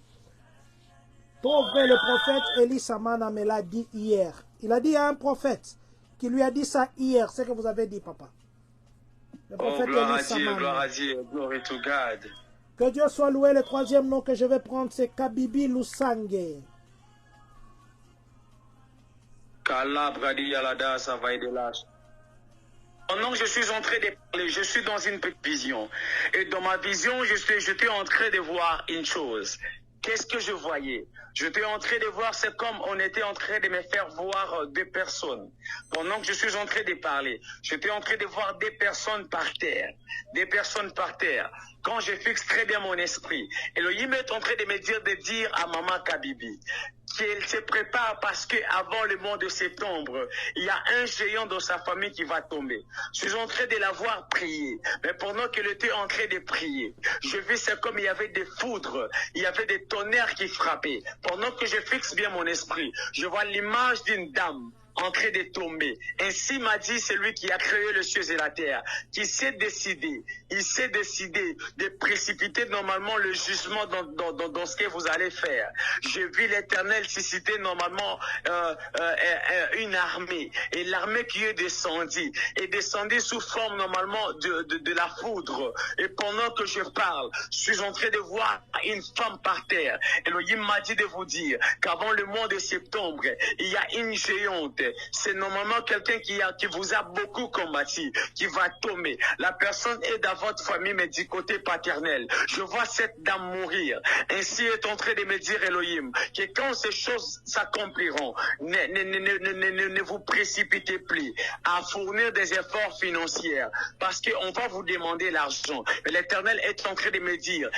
Pauvre le prophète Eli Samana me l'a dit hier. Il a dit à un prophète qui lui a dit ça hier, ce que vous avez dit, papa. Le prophète gloire Eli à Dieu, Samana. gloire à Dieu, glory to God. Que Dieu soit loué. Le troisième nom que je vais prendre, c'est Kabibi Lusange. Pendant que je suis en train de parler, je suis dans une petite vision. Et dans ma vision, j'étais en train de voir une chose. Qu'est-ce que je voyais? J'étais en train de voir, c'est comme on était en train de me faire voir des personnes. Pendant que je suis en train de parler, j'étais en train de voir des personnes par terre. Des personnes par terre. Quand je fixe très bien mon esprit, Elohim est en train de me dire à Maman Kabibi qu'elle se prépare parce qu'avant le mois de septembre, il y a un géant dans sa famille qui va tomber. Je suis en train de la voir prier. Mais pendant qu'elle était en train de prier, je vis c'est comme il y avait des foudres, il y avait des tonnerres qui frappaient. Pendant que je fixe bien mon esprit, je vois l'image d'une dame en train de tomber. Ainsi m'a dit celui qui a créé les cieux et la terre, qui s'est décidé, il s'est décidé de précipiter normalement le jugement dans ce que vous allez faire. Je vis l'Éternel susciter normalement une armée, et l'armée qui est descendue sous forme normalement de la foudre. Et pendant que je parle, je suis en train de voir une femme par terre. Elohim m'a dit de vous dire qu'avant le mois de septembre, il y a une géante. C'est normalement quelqu'un qui vous a beaucoup combattu, qui va tomber. La personne est dans votre famille, mais du côté paternel. Je vois cette dame mourir. Ainsi est en train de me dire Elohim que quand ces choses s'accompliront, ne vous précipitez plus à fournir des efforts financiers parce qu'on va vous demander l'argent. Mais l'Éternel est en train de me dire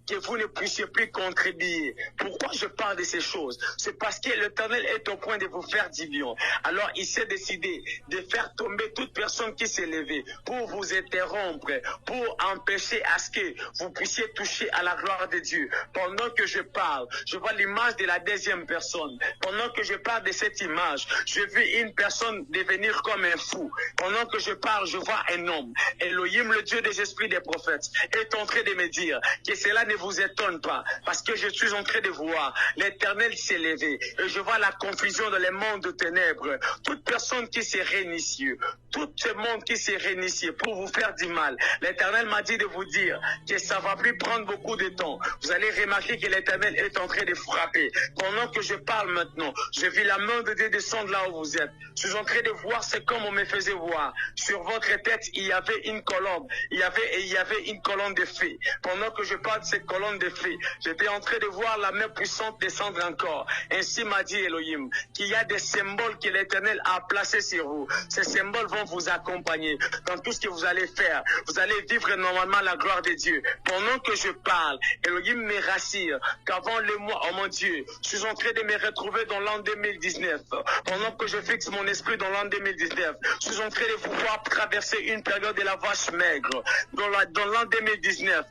que vous ne puissiez plus contribuer. Pourquoi je parle de ces choses? C'est parce que l'Éternel est au point de vous faire du bien. Alors il s'est décidé de faire tomber toute personne qui s'est levée pour vous interrompre, pour empêcher à ce que vous puissiez toucher à la gloire de Dieu. Pendant que je parle, je vois l'image de la deuxième personne. Pendant que je parle de cette image, je vis une personne devenir comme un fou. Pendant que je parle, je vois un homme. Elohim, le Dieu des esprits des prophètes, est en train de me dire que cela ne vous étonne pas, parce que je suis en train de voir l'Éternel s'est levé, et je vois la confusion dans les mondes de ténèbres. Toute personne qui s'est réinitiée, tout ce monde qui s'est réinitié pour vous faire du mal, l'Éternel m'a dit de vous dire que ça va plus prendre beaucoup de temps. Vous allez remarquer que l'Éternel est en train de frapper. Pendant que je parle maintenant, je vis la main de Dieu descendre là où vous êtes. Je suis en train de voir, c'est comme on me faisait voir. Sur votre tête, il y avait une colonne. Il y avait une colonne de feu. Pendant que je parle de cette colonne de feu, j'étais en train de voir la main puissante descendre encore. Ainsi m'a dit Elohim qu'il y a des symboles que l'Éternel a placés sur vous. Ces symboles vont vous accompagner dans tout ce que vous allez faire. Vous allez vivre normalement la gloire de Dieu. Pendant que je parle, Elohim me rassure qu'avant le mois, oh mon Dieu, je suis en train de me retrouver dans l'an 2019. Pendant que je fixe mon esprit dans l'an 2019, je suis en train de vous voir traverser une période de la vache maigre. Dans l'an 2019,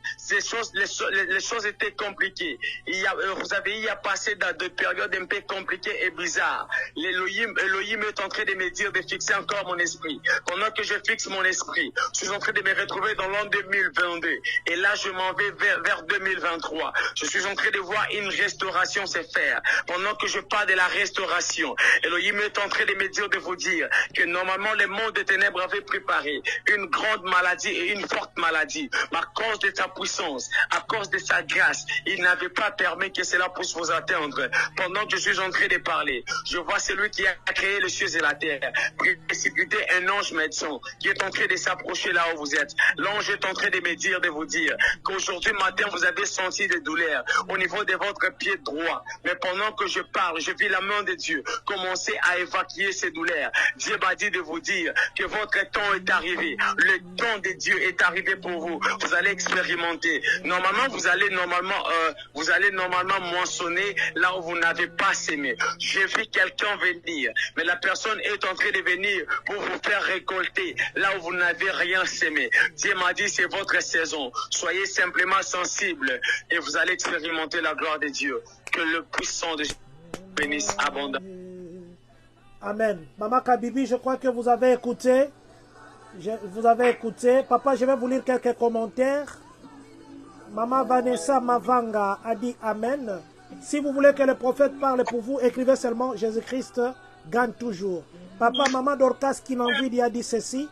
les choses étaient compliquées. Vous avez eu à passer dans des périodes un peu compliquées et bizarres. Elohim est en train de me dire de fixer encore mon esprit. Pendant que je fixe mon esprit, je suis en train de me retrouver dans l'an 2022. Et là, je m'en vais vers 2023. Je suis en train de voir une restauration se faire. Pendant que je parle de la restauration, Elohim est en train de me dire de vous dire que normalement, le monde des ténèbres avait préparé une grande maladie et une forte maladie. Mais à cause de sa puissance, à cause de sa grâce, il n'avait pas permis que cela puisse vous atteindre. Pendant que je suis en train de parler, je vois celui qui a créé les cieux et la terre précipiter un ange médecin qui est en train de s'approcher là où vous êtes. L'ange est en train de me dire, de vous dire qu'aujourd'hui matin, vous avez senti des douleurs au niveau de votre pied droit. Mais pendant que je parle, je vis la main de Dieu commencer à évacuer ces douleurs. Dieu m'a dit de vous dire que votre temps est arrivé. Le temps de Dieu est arrivé pour vous. Vous allez expérimenter. Normalement, vous allez normalement moissonner là où vous n'avez pas sémé. J'ai vu quelqu'un venir, mais la personne est en train de venir pour vous faire récolter là où vous n'avez rien sémé. Dieu m'a dit c'est votre saison. Soyez simplement sensibles et vous allez expérimenter la gloire de Dieu. Que le puissant de Dieu bénisse abondamment. Amen. Maman Kabibi, je crois que vous avez écouté. Vous avez écouté. Papa, je vais vous lire quelques commentaires. Maman Vanessa Mavanga a dit Amen. Si vous voulez que le prophète parle pour vous, écrivez seulement Jésus-Christ gagne toujours. Papa, maman Dorcas Kinanvidi a dit ceci.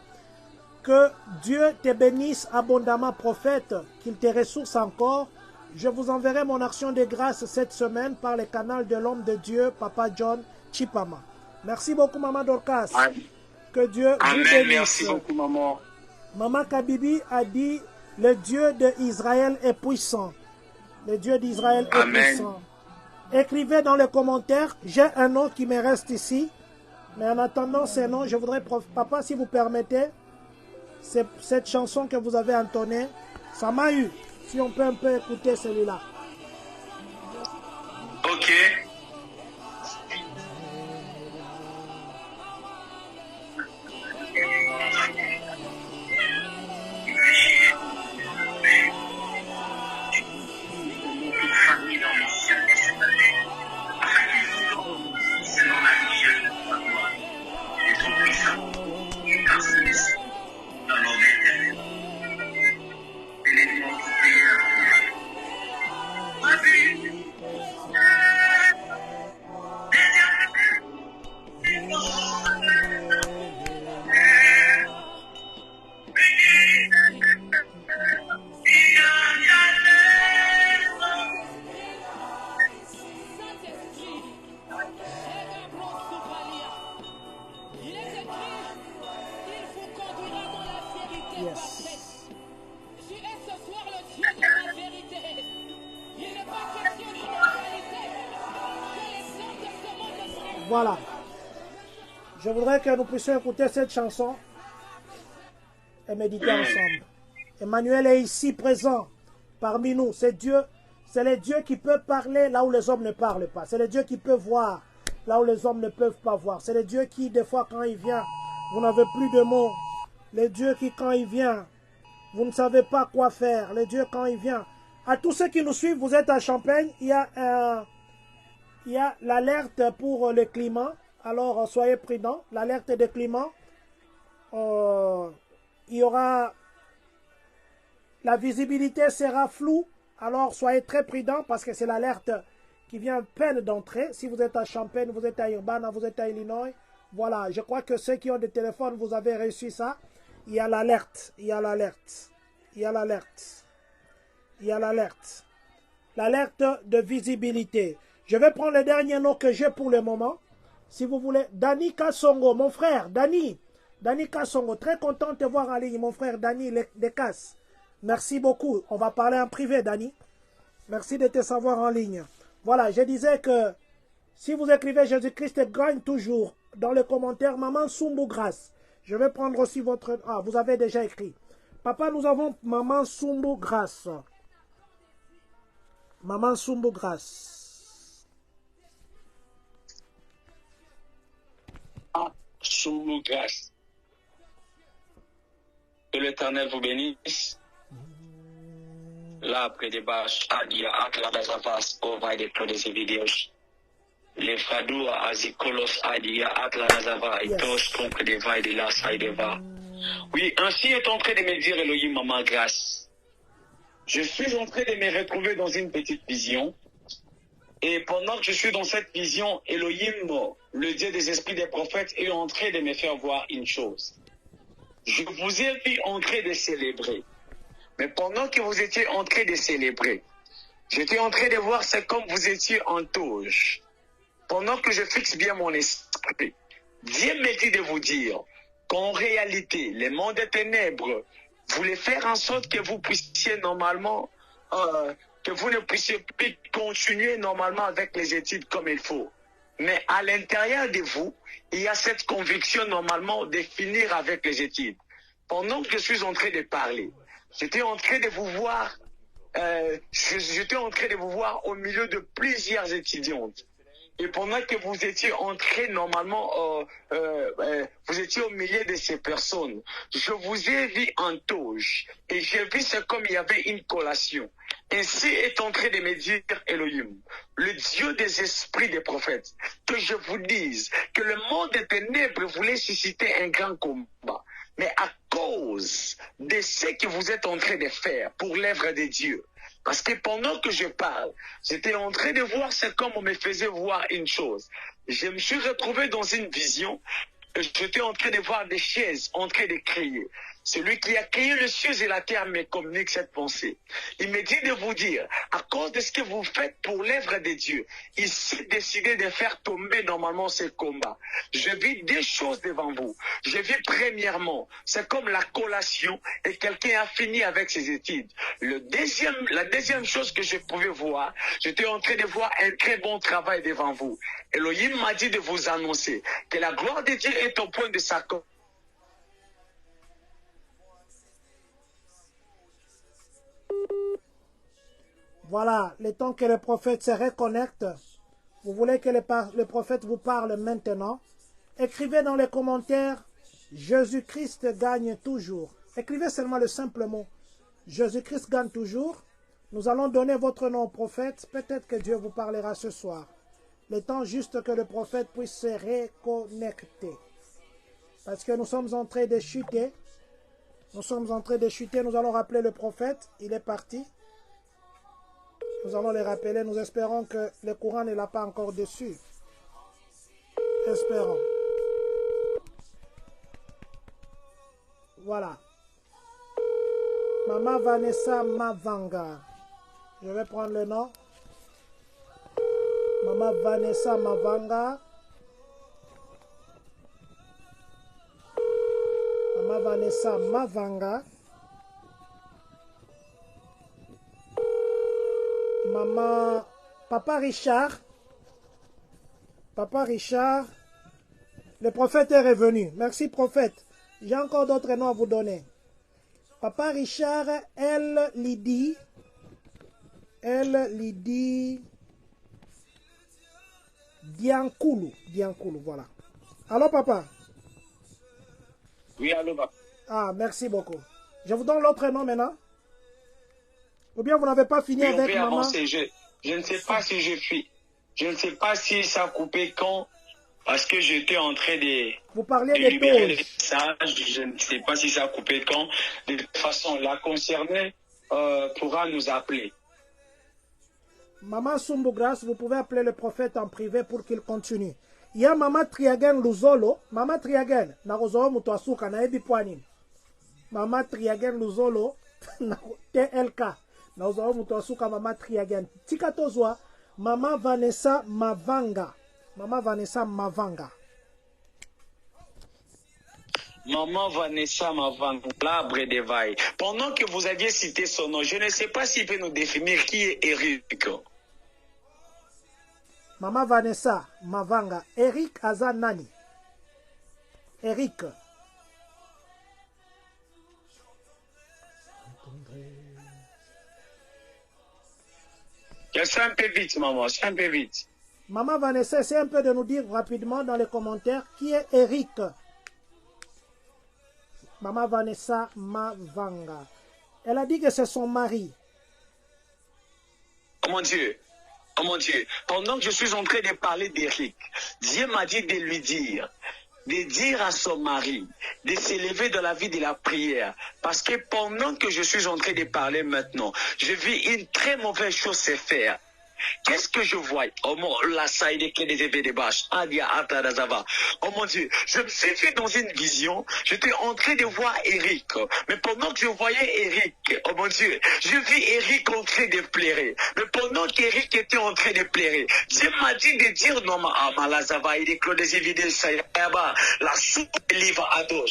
Que Dieu te bénisse abondamment, prophète, qu'il te ressource encore. Je vous enverrai mon action de grâce cette semaine par le canal de l'homme de Dieu, Papa John Chipama. Merci beaucoup, maman Dorcas. Que Dieu vous bénisse. Merci beaucoup, maman. Maman Kabibi a dit, le Dieu d'Israël est puissant. Le Dieu d'Israël est puissant. Écrivez dans les commentaires, j'ai un nom qui me reste ici. Mais en attendant ces noms, je voudrais, papa, si vous permettez, cette chanson que vous avez entonnée, ça m'a eu. Si on peut un peu écouter celui-là. Ok. Yes. Tu es ce soir le Dieu de la vérité. Il n'est pas question de neutralité. Que les hommes de ce monde soient. Voilà. Je voudrais que nous puissions écouter cette chanson et méditer ensemble. Emmanuel est ici présent parmi nous. C'est Dieu, c'est le Dieu qui peut parler là où les hommes ne parlent pas. C'est le Dieu qui peut voir là où les hommes ne peuvent pas voir. C'est le Dieu qui, des fois, quand il vient, vous n'avez plus de mots. Le Dieu qui, quand il vient, vous ne savez pas quoi faire. Le Dieu, quand il vient. À tous ceux qui nous suivent, vous êtes à Champagne, il y a l'alerte pour le climat. Alors, soyez prudents. L'alerte de climat, il y aura... La visibilité sera floue. Alors, soyez très prudents parce que c'est l'alerte qui vient à peine d'entrer. Si vous êtes à Champagne, vous êtes à Urbana, vous êtes à Illinois. Voilà, je crois que ceux qui ont des téléphones, vous avez reçu ça. Il y a l'alerte, il y a l'alerte, il y a l'alerte, il y a l'alerte. L'alerte de visibilité. Je vais prendre le dernier nom que j'ai pour le moment. Si vous voulez, Dani Kassongo, mon frère, Dani Kassongo, très content de te voir en ligne, mon frère Dani Decas. Merci beaucoup. On va parler en privé, Dani. Merci de te savoir en ligne. Voilà, je disais que si vous écrivez Jésus-Christ gagne toujours, dans les commentaires, Maman Sumbu Grâce. Je vais prendre aussi votre... Ah, vous avez déjà écrit. Papa, nous avons Maman Sumbu Grâce. Maman Sumbu Grâce. Sumbu Grâce. Que l'Éternel vous bénisse. Là, après des bâches, Adia, Akla, Nazavas, Ovaï, des Pro des vidéos. Les Fadou, Azikolos, Adia, Akla, Nazava, et tous contre des vailles de la Saïdeva. Oui, ainsi est en train de me dire Elohim, Maman Grâce. Je suis en train de me retrouver dans une petite vision. Et pendant que je suis dans cette vision, Elohim, le Dieu des esprits des prophètes, est en train de me faire voir une chose. Je vous ai vu en train de célébrer. Mais pendant que vous étiez en train de célébrer, j'étais en train de voir c'est comme vous étiez en touche. Pendant que je fixe bien mon esprit, Dieu me dit de vous dire qu'en réalité, le monde des ténèbres voulait faire en sorte que vous puissiez normalement, que vous ne puissiez plus continuer normalement avec les études comme il faut. Mais à l'intérieur de vous, il y a cette conviction normalement de finir avec les études. Pendant que je suis en train de parler, j'étais en train de vous voir, j'étais en train de vous voir au milieu de plusieurs étudiantes. Et pendant que vous étiez entré normalement, vous étiez au milieu de ces personnes, je vous ai vu en touche. Et j'ai vu c'est comme il y avait une collation. Ainsi est en train de me dire Elohim, le Dieu des esprits des prophètes, que je vous dise que le monde des ténèbres voulait susciter un grand combat. Mais à cause de ce que vous êtes en train de faire pour l'œuvre de Dieu, parce que pendant que je parle, j'étais en train de voir, c'est comme on me faisait voir une chose. Je me suis retrouvé dans une vision, j'étais en train de voir des chaises en train de crier. Celui qui a créé le ciel et la terre me communique cette pensée. Il me dit de vous dire, à cause de ce que vous faites pour l'œuvre de Dieu, il s'est décidé de faire tomber normalement ce combat. Je vis deux choses devant vous. Je vis premièrement, c'est comme la collation et quelqu'un a fini avec ses études. La deuxième chose que je pouvais voir, j'étais en train de voir un très bon travail devant vous. Elohim m'a dit de vous annoncer que la gloire de Dieu est au point de s'accorder. Voilà, le temps que le prophète se reconnecte. Vous voulez que le prophète vous parle maintenant? Écrivez dans les commentaires, Jésus-Christ gagne toujours. Écrivez seulement le simple mot, Jésus-Christ gagne toujours. Nous allons donner votre nom au prophète. Peut-être que Dieu vous parlera ce soir. Le temps juste que le prophète puisse se reconnecter. Parce que nous sommes en train de chuter. Nous sommes en train de chuter. Nous allons rappeler le prophète. Il est parti. Nous allons les rappeler. Nous espérons que le courant ne l'a pas encore dessus. Espérons. Voilà. Maman Vanessa Mavanga. Je vais prendre le nom. Maman Vanessa Mavanga. Maman Maman Vanessa Mavanga. Maman, Papa Richard. Papa Richard. Le prophète est revenu. Merci prophète. J'ai encore d'autres noms à vous donner. Papa Richard, elle Lydie. Elle Lydie. Diankoulou. Diankoulou, voilà. Allô papa? Oui, allô, papa. Ah, merci beaucoup. Je vous donne l'autre nom maintenant. Ou bien vous n'avez pas fini Oui, on avec peut maman? avancer. Je ne sais pas si je suis. Je ne sais pas si ça a coupé quand. Parce que j'étais en train de Vous parliez des libérer les taux. messages. Je ne sais pas si ça a coupé quand. De toute façon, la concernée pourra nous appeler. Maman Sumbugras, vous pouvez appeler le prophète en privé pour qu'il continue. Il y a Maman Triagen Luzolo. Maman Triagen, Narozo Mutuasuka, Naebi Poanim. Maman Triagen Luzolo, TLK. Narozo Mutuasuka, Maman Triagen. Tikatozwa, Maman Vanessa Mavanga. Maman Vanessa Mavanga. Maman Vanessa Mavanga, l'arbre de vaille. Pendant que vous aviez cité son nom, je ne sais pas s'il peut nous définir qui est Eric. Maman Vanessa Mavanga. Eric Azanani. Eric. C'est un peu vite, maman, c'est un peu vite. Maman Vanessa, essaie un peu de nous dire rapidement dans les commentaires qui est Eric. Maman Vanessa Mavanga. Elle a dit que c'est son mari. Oh mon Dieu, oh mon Dieu. Pendant que je suis en train de parler d'Eric, Dieu m'a dit de lui dire, de dire à son mari, de s'élever dans la vie de la prière. Parce que pendant que je suis en train de parler maintenant, je vis une très mauvaise chose se faire. Qu'est-ce que je vois? Oh mon, la saïde des éveils des bâches. Oh mon Dieu, je me suis fait dans une vision. J'étais en train de voir Eric. Mais pendant que je voyais Eric, oh mon Dieu, je vis Eric en train de pleurer. Mais pendant qu'Eric était en train de pleurer, Dieu m'a dit de dire non, Malazava, il est clos des évidés, la soupe livre à dos.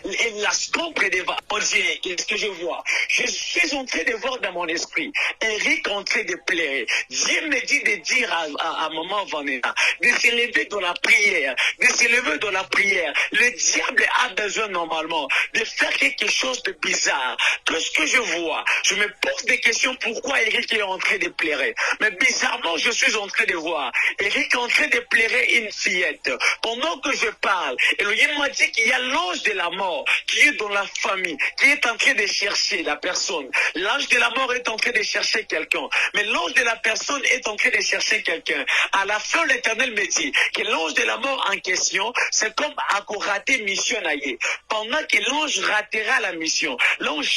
Et la scombre de va. Oh Dieu, qu'est-ce que je vois? Je suis en train de voir dans mon esprit Eric en train de pleurer. Dieu me dit de dire à maman Vanessa de s'élever dans la prière, de s'élever dans la prière. Le diable a besoin normalement de faire quelque chose de bizarre. Tout ce que je vois, je me pose des questions pourquoi Eric est en train de pleurer. Mais bizarrement, je suis en train de voir Eric en train de pleurer une fillette. Pendant que je parle, Elohim m'a dit qu'il y a l'ange de la mort qui est dans la famille, qui est en train de chercher la personne. L'ange de la mort est en train de chercher quelqu'un. Mais l'ange de la personne est en train de chercher quelqu'un. À la fin, l'Éternel me dit que l'ange de la mort en question, c'est comme à rater mission naïe. Pendant que l'ange ratera la mission, l'ange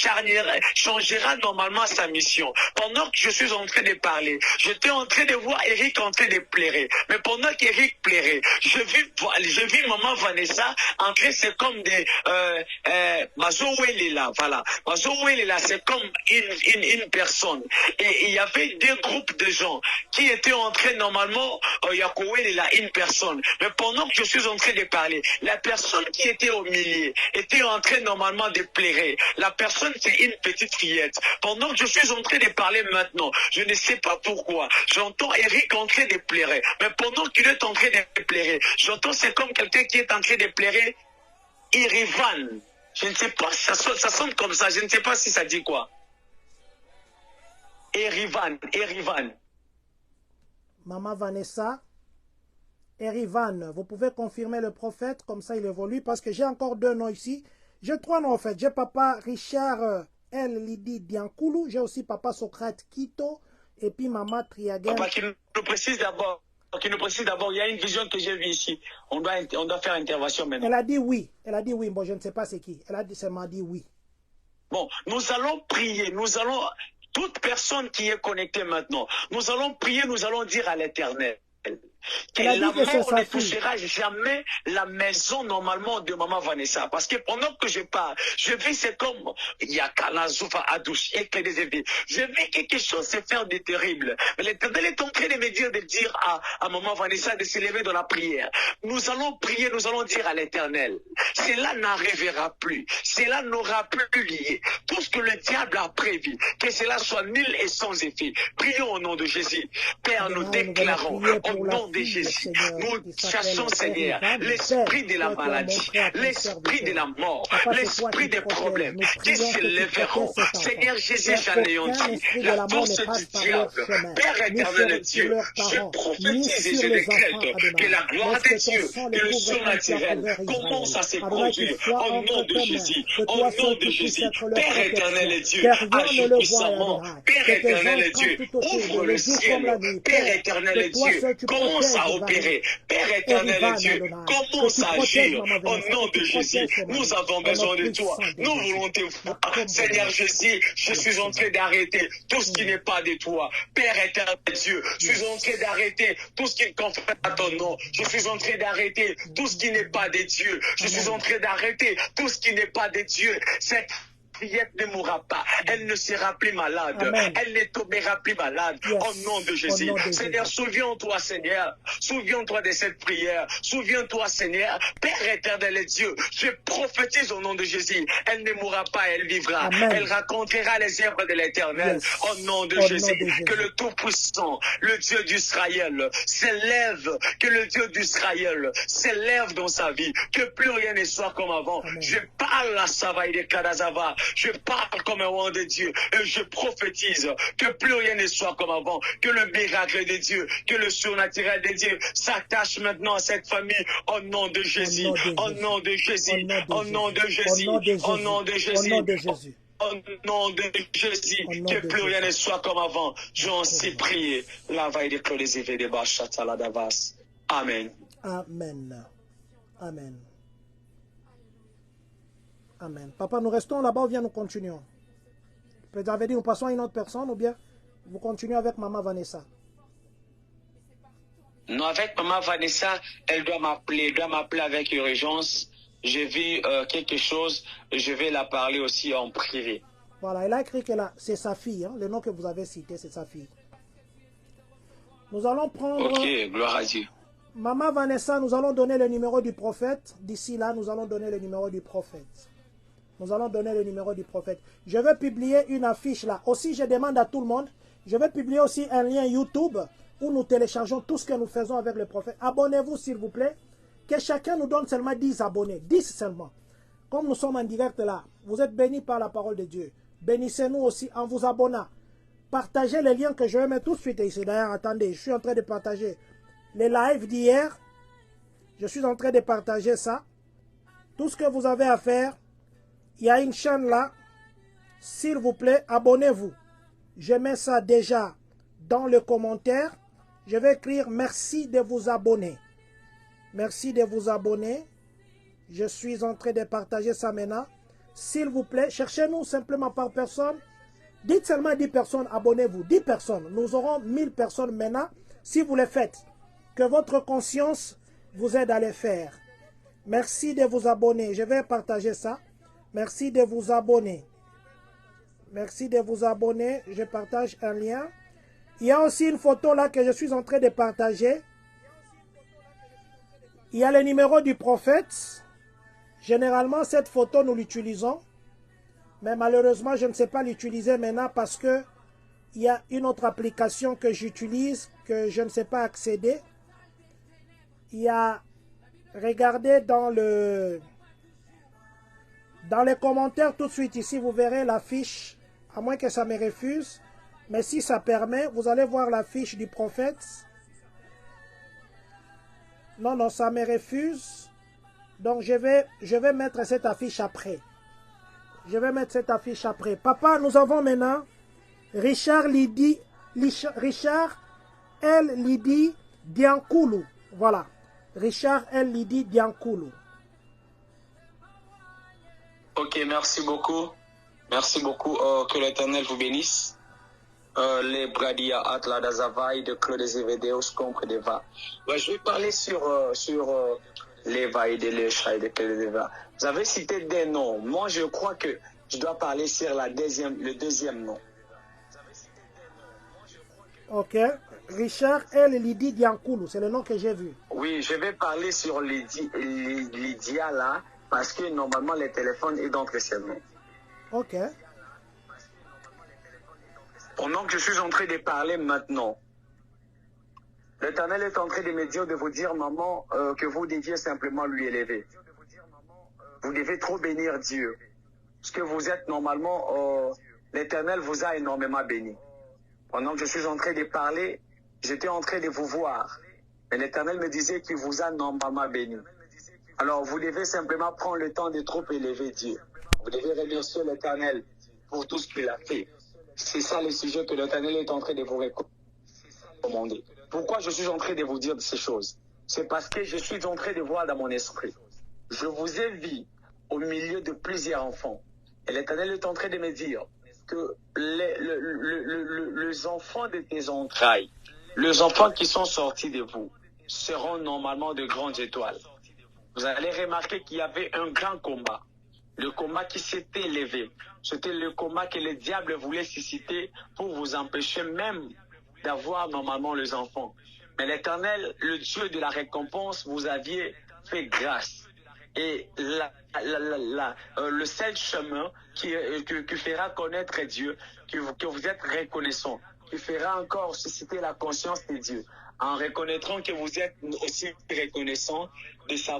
changera normalement sa mission. Pendant que je suis en train de parler, j'étais en train de voir Eric en train de pleurer. Mais pendant qu'Eric pleurait, je vis maman Vanessa en train, c'est comme des Mazouélela, voilà. Mazouélela, c'est comme une personne. Et il y avait deux groupes de gens qui étaient en train normalement, Yakouélela, une personne. Mais pendant que je suis en train de parler, la personne qui était au milieu était en train normalement de pleurer. La personne, c'est une petite fillette. Pendant que je suis en train de parler maintenant, je ne sais pas pourquoi, j'entends Eric en train de pleurer. Mais pendant qu'il est en train de pleurer, j'entends c'est comme quelqu'un qui est en train de pleurer, Irivan. Je ne sais pas, ça sonne comme ça, je ne sais pas si ça dit quoi. Erivan. Maman Vanessa, Erivan, vous pouvez confirmer le prophète, comme ça il évolue, parce que j'ai encore deux noms ici. J'ai trois noms en fait. J'ai papa Richard L. Lydie Diankoulou, j'ai aussi papa Socrate Kito, et puis maman Triagen. Papa qui nous précise d'abord, il y a une vision que j'ai vue ici. On doit faire intervention maintenant. Elle a dit oui. Bon, je ne sais pas c'est qui. Elle m'a dit oui. Bon, nous allons prier. Toute personne qui est connectée maintenant, nous allons prier, nous allons dire à l'Éternel. que Elle a la dit que c'est mort sa ne fille. touchera jamais la maison normalement de maman Vanessa. Parce que pendant que je parle, je vis c'est comme il y a Kalazoufa Adouche et que des éviers. Je vis quelque chose se faire de terrible. Mais l'Éternel est en train de me dire à maman Vanessa de se lever dans la prière. Nous allons prier, nous allons dire à l'Éternel, cela n'arrivera plus, cela n'aura plus lié. Tout ce que le diable a prévu, que cela soit nul et sans effet. Prions au nom de Jésus. Père, nous déclarons au nom de Jésus, nous chassons, Seigneur, l'esprit de la maladie, l'esprit de la mort, l'esprit des problèmes qui se lèveront. Seigneur Jésus, j'anéantis la force du diable. Père éternel Dieu, je prophétise et je décrète que la gloire de Dieu, que le surnaturel commence à se produire au nom de Jésus, au nom de Jésus. Père éternel Dieu, agis puissamment. Père éternel Dieu, ouvre le ciel. Père éternel Dieu, commence à opérer. Père éternel Dieu, commence à agir au nom de Jésus. Nous avons besoin de toi. Nous voulons te voir. Seigneur Jésus, je suis en train d'arrêter tout ce qui n'est pas de toi. Père éternel Dieu, je suis en train d'arrêter tout ce qui ne confère à ton nom. Je suis en train d'arrêter tout ce qui n'est pas de Dieu. Je suis en train d'arrêter tout ce qui n'est pas de Dieu. Cette fillette ne mourra pas, elle ne sera plus malade, elle ne tombera plus malade, au nom de Jésus. Seigneur, souviens-toi, Seigneur, souviens-toi de cette prière, souviens-toi, Seigneur, Père éternel Dieu, je prophétise au nom de Jésus, elle ne mourra pas, elle vivra, elle racontera les œuvres de l'Éternel, au nom de Jésus, que le Tout-Puissant, le Dieu d'Israël, s'élève, que le Dieu d'Israël s'élève dans sa vie, que plus rien ne soit comme avant. Je parle à Savaï de Kadazava, je parle comme un roi de Dieu et je prophétise que plus rien ne soit comme avant, que le miracle de Dieu, que le surnaturel de Dieu s'attache maintenant à cette famille au nom de Jésus, au nom de Jésus, au nom de Jésus, au nom de Jésus. Au nom de Jésus, que plus rien ne soit comme avant. J'en sais prier. La veille de Claude Zévé de Bachatala Davas. Amen. Amen. Amen. Amen. Papa, nous restons là-bas ou bien nous continuons? Vous avez dit nous passons à une autre personne ou bien vous continuez avec Maman Vanessa? Non, avec Maman Vanessa, elle doit m'appeler avec urgence. J'ai vu quelque chose, je vais la parler aussi en privé. Voilà, elle a écrit que c'est sa fille, hein, le nom que vous avez cité, c'est sa fille. Nous allons prendre... Ok, gloire à Dieu. Maman Vanessa, nous allons donner le numéro du prophète. D'ici là, nous allons donner le numéro du prophète. Nous allons donner le numéro du prophète. Je vais publier une affiche là. Aussi, je demande à tout le monde, je vais publier aussi un lien YouTube où nous téléchargeons tout ce que nous faisons avec le prophète. Abonnez-vous s'il vous plaît. Que chacun nous donne seulement 10 abonnés. 10 seulement. Comme nous sommes en direct là, vous êtes bénis par la parole de Dieu. Bénissez-nous aussi en vous abonnant. Partagez les liens que je vais mettre tout de suite ici. D'ailleurs, attendez, je suis en train de partager les lives d'hier. Je suis en train de partager ça. Tout ce que vous avez à faire, il y a une chaîne là. S'il vous plaît, abonnez-vous. Je mets ça déjà dans le commentaire. Je vais écrire merci de vous abonner. Merci de vous abonner. Je suis en train de partager ça maintenant. S'il vous plaît, cherchez-nous simplement par personne. Dites seulement 10 personnes, abonnez-vous. 10 personnes. Nous aurons 1000 personnes maintenant. Si vous le faites, que votre conscience vous aide à le faire. Merci de vous abonner. Je vais partager ça. Merci de vous abonner. Merci de vous abonner. Je partage un lien. Il y a aussi une photo là que je suis en train de partager. Il y a le numéro du prophète. Généralement, cette photo, nous l'utilisons. Mais malheureusement, je ne sais pas l'utiliser maintenant parce que il y a une autre application que j'utilise que je ne sais pas accéder. Il y a... Regardez dans les commentaires tout de suite. Ici, vous verrez la fiche. À moins que ça me refuse. Mais si ça permet, vous allez voir la fiche du prophète. Non, non, ça me refuse. Donc, je vais mettre cette affiche après. Je vais mettre cette affiche après. Papa, nous avons maintenant Richard L. Lidi Diankoulou. Voilà. Richard L. Lidi Diankoulou. Ok, merci beaucoup. Merci beaucoup. Que l'Éternel vous bénisse. les Bradia Atla d'Azavaï de Claude Zévédéos contre Deva. Je vais parler sur l'Eva et de l'Echa et de Claude Deva. Vous avez cité des noms. Moi, je crois que je dois parler sur le deuxième nom. Ok. Richard L. Lydie Diankoulou, c'est le nom que j'ai vu. Oui, je vais parler sur Lydia là, parce que normalement, le téléphone est d'entre ses noms. Ok. Pendant que je suis en train de parler maintenant, l'Éternel est en train de me dire de vous dire, maman, que vous deviez simplement lui élever. Vous devez trop bénir Dieu. Parce que vous êtes normalement, l'Éternel vous a énormément béni. Pendant que je suis en train de parler, j'étais en train de vous voir. Mais l'Éternel me disait qu'il vous a normalement béni. Alors vous devez simplement prendre le temps de trop élever Dieu. Vous devez remercier l'Éternel pour tout ce qu'il a fait. C'est ça le sujet que l'Éternel est en train de vous recommander. Pourquoi je suis en train de vous dire ces choses? C'est parce que je suis en train de voir dans mon esprit. Je vous ai vu au milieu de plusieurs enfants. Et l'Éternel est en train de me dire que les enfants de tes entrailles, les enfants qui sont sortis de vous, seront normalement de grandes étoiles. Vous allez remarquer qu'il y avait un grand combat. Le combat qui s'était élevé. C'était le combat que le diable voulait susciter pour vous empêcher même d'avoir normalement les enfants. Mais l'Éternel, le Dieu de la récompense, vous aviez fait grâce. Et le seul chemin qui fera connaître Dieu, que vous êtes reconnaissant, qui fera encore susciter la conscience de Dieu, en reconnaîtrant que vous êtes aussi reconnaissant de sa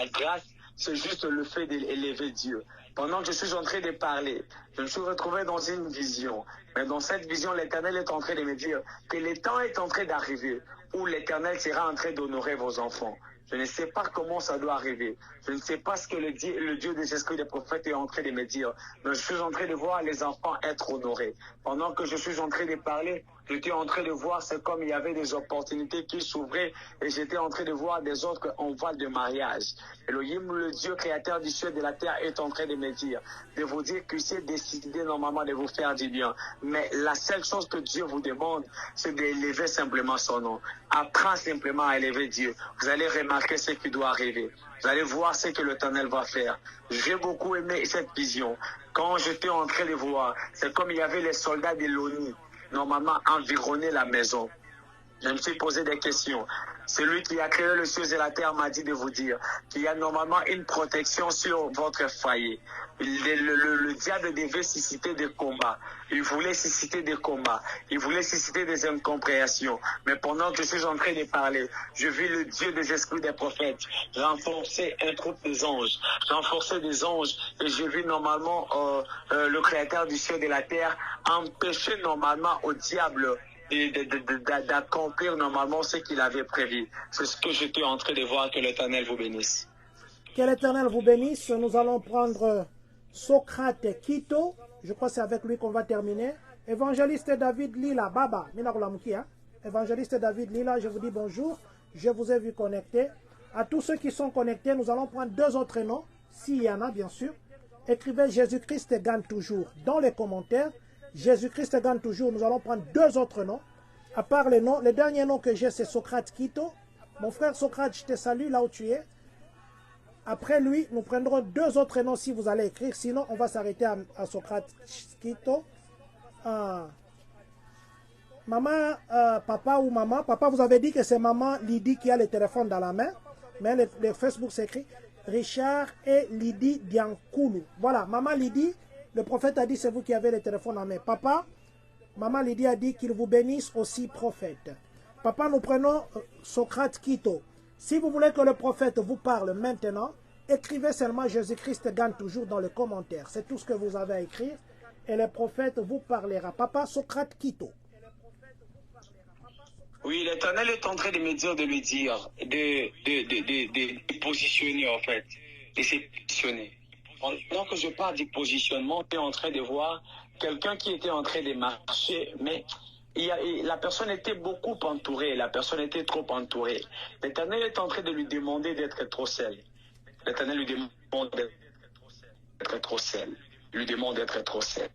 grâce, c'est juste le fait d'élever Dieu. Pendant que je suis en train de parler, je me suis retrouvé dans une vision. Mais dans cette vision, l'Éternel est en train de me dire que le temps est en train d'arriver où l'Éternel sera en train d'honorer vos enfants. Je ne sais pas comment ça doit arriver. Je ne sais pas ce que le Dieu des esprits des prophètes est en train de me dire. Mais je suis en train de voir les enfants être honorés. Pendant que je suis en train de parler, j'étais en train de voir, c'est comme il y avait des opportunités qui s'ouvraient et j'étais en train de voir des autres en voie de mariage. Elohim, le Dieu créateur du ciel et de la terre, est en train de me dire, de vous dire que c'est décidé normalement de vous faire du bien. Mais la seule chose que Dieu vous demande, c'est d'élever simplement son nom. Apprends simplement à élever Dieu. Vous allez remarquer ce qui doit arriver. Vous allez voir ce que l'Éternel va faire. J'ai beaucoup aimé cette vision. Quand j'étais en train de voir, c'est comme il y avait les soldats de l'ONU, normalement environner la maison. Je me suis posé des questions. Celui qui a créé le ciel et la terre m'a dit de vous dire qu'il y a normalement une protection sur votre foyer. Le diable devait susciter des combats. Il voulait susciter des combats. Il voulait susciter des incompréhensions. Mais pendant que je suis en train de parler, je vis le Dieu des esprits des prophètes renforcer un groupe des anges. Renforcer des anges. Et je vis normalement le créateur du ciel et de la terre empêcher normalement au diable d'accomplir normalement ce qu'il avait prévu. C'est ce que j'étais en train de voir. Que l'Éternel vous bénisse. Que l'Éternel vous bénisse. Nous allons prendre Socrate Kito. Je crois que c'est avec lui qu'on va terminer. Évangéliste David Lila, Baba, Évangéliste David Lila, je vous dis bonjour. Je vous ai vu connecté. À tous ceux qui sont connectés, nous allons prendre deux autres noms, s'il y en a bien sûr. Écrivez Jésus-Christ gagne toujours dans les commentaires. Jésus-Christ gagne toujours. Nous allons prendre deux autres noms. À part les noms, le dernier nom que j'ai, c'est Socrate Kito. Mon frère Socrate, je te salue là où tu es. Après lui, nous prendrons deux autres noms si vous allez écrire. Sinon, on va s'arrêter à Socrate Kito. Maman, papa ou maman. Papa, vous avez dit que c'est maman Lydie qui a le téléphone dans la main. Mais le Facebook s'écrit Richard et Lydie Diankoulou. Voilà, maman Lydie. Le prophète a dit, c'est vous qui avez le téléphone en main. Papa, maman Lydie a dit qu'il vous bénisse aussi, prophète. Papa, nous prenons Socrate Kito. Si vous voulez que le prophète vous parle maintenant, écrivez seulement Jésus-Christ gagne toujours dans les commentaires. C'est tout ce que vous avez à écrire. Et le prophète vous parlera. Papa, Socrate Kito. Oui, l'Éternel est en train de me dire, de lui dire, de positionner en fait, de se positionner. Pendant que je parle du positionnement, tu es en train de voir quelqu'un qui était en train de marcher, mais la personne était beaucoup entourée, la personne était trop entourée. L'Éternel est en train de lui demander d'être trop seul. L'Éternel lui demande d'être trop seul. Il lui demande d'être trop seul.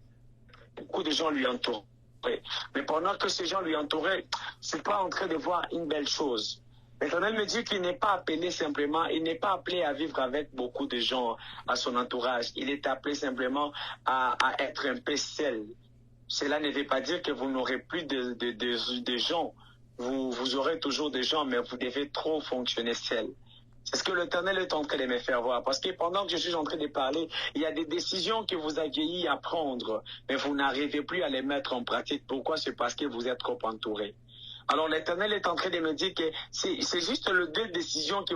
beaucoup de gens lui entouraient. Mais pendant que ces gens lui entouraient, je ne suis pas en train de voir une belle chose. L'Éternel me dit qu'il n'est pas appelé simplement, il n'est pas appelé à vivre avec beaucoup de gens à son entourage. Il est appelé simplement à être un peu seul. Cela ne veut pas dire que vous n'aurez plus de gens. Vous aurez toujours des gens, mais vous devez trop fonctionner seul. C'est ce que l'Éternel est en train de me faire voir. Parce que pendant que je suis en train de parler, il y a des décisions que vous aviez à prendre, mais vous n'arrivez plus à les mettre en pratique. Pourquoi? C'est parce que vous êtes trop entouré. Alors l'Éternel est en train de me dire que c'est juste les deux décisions que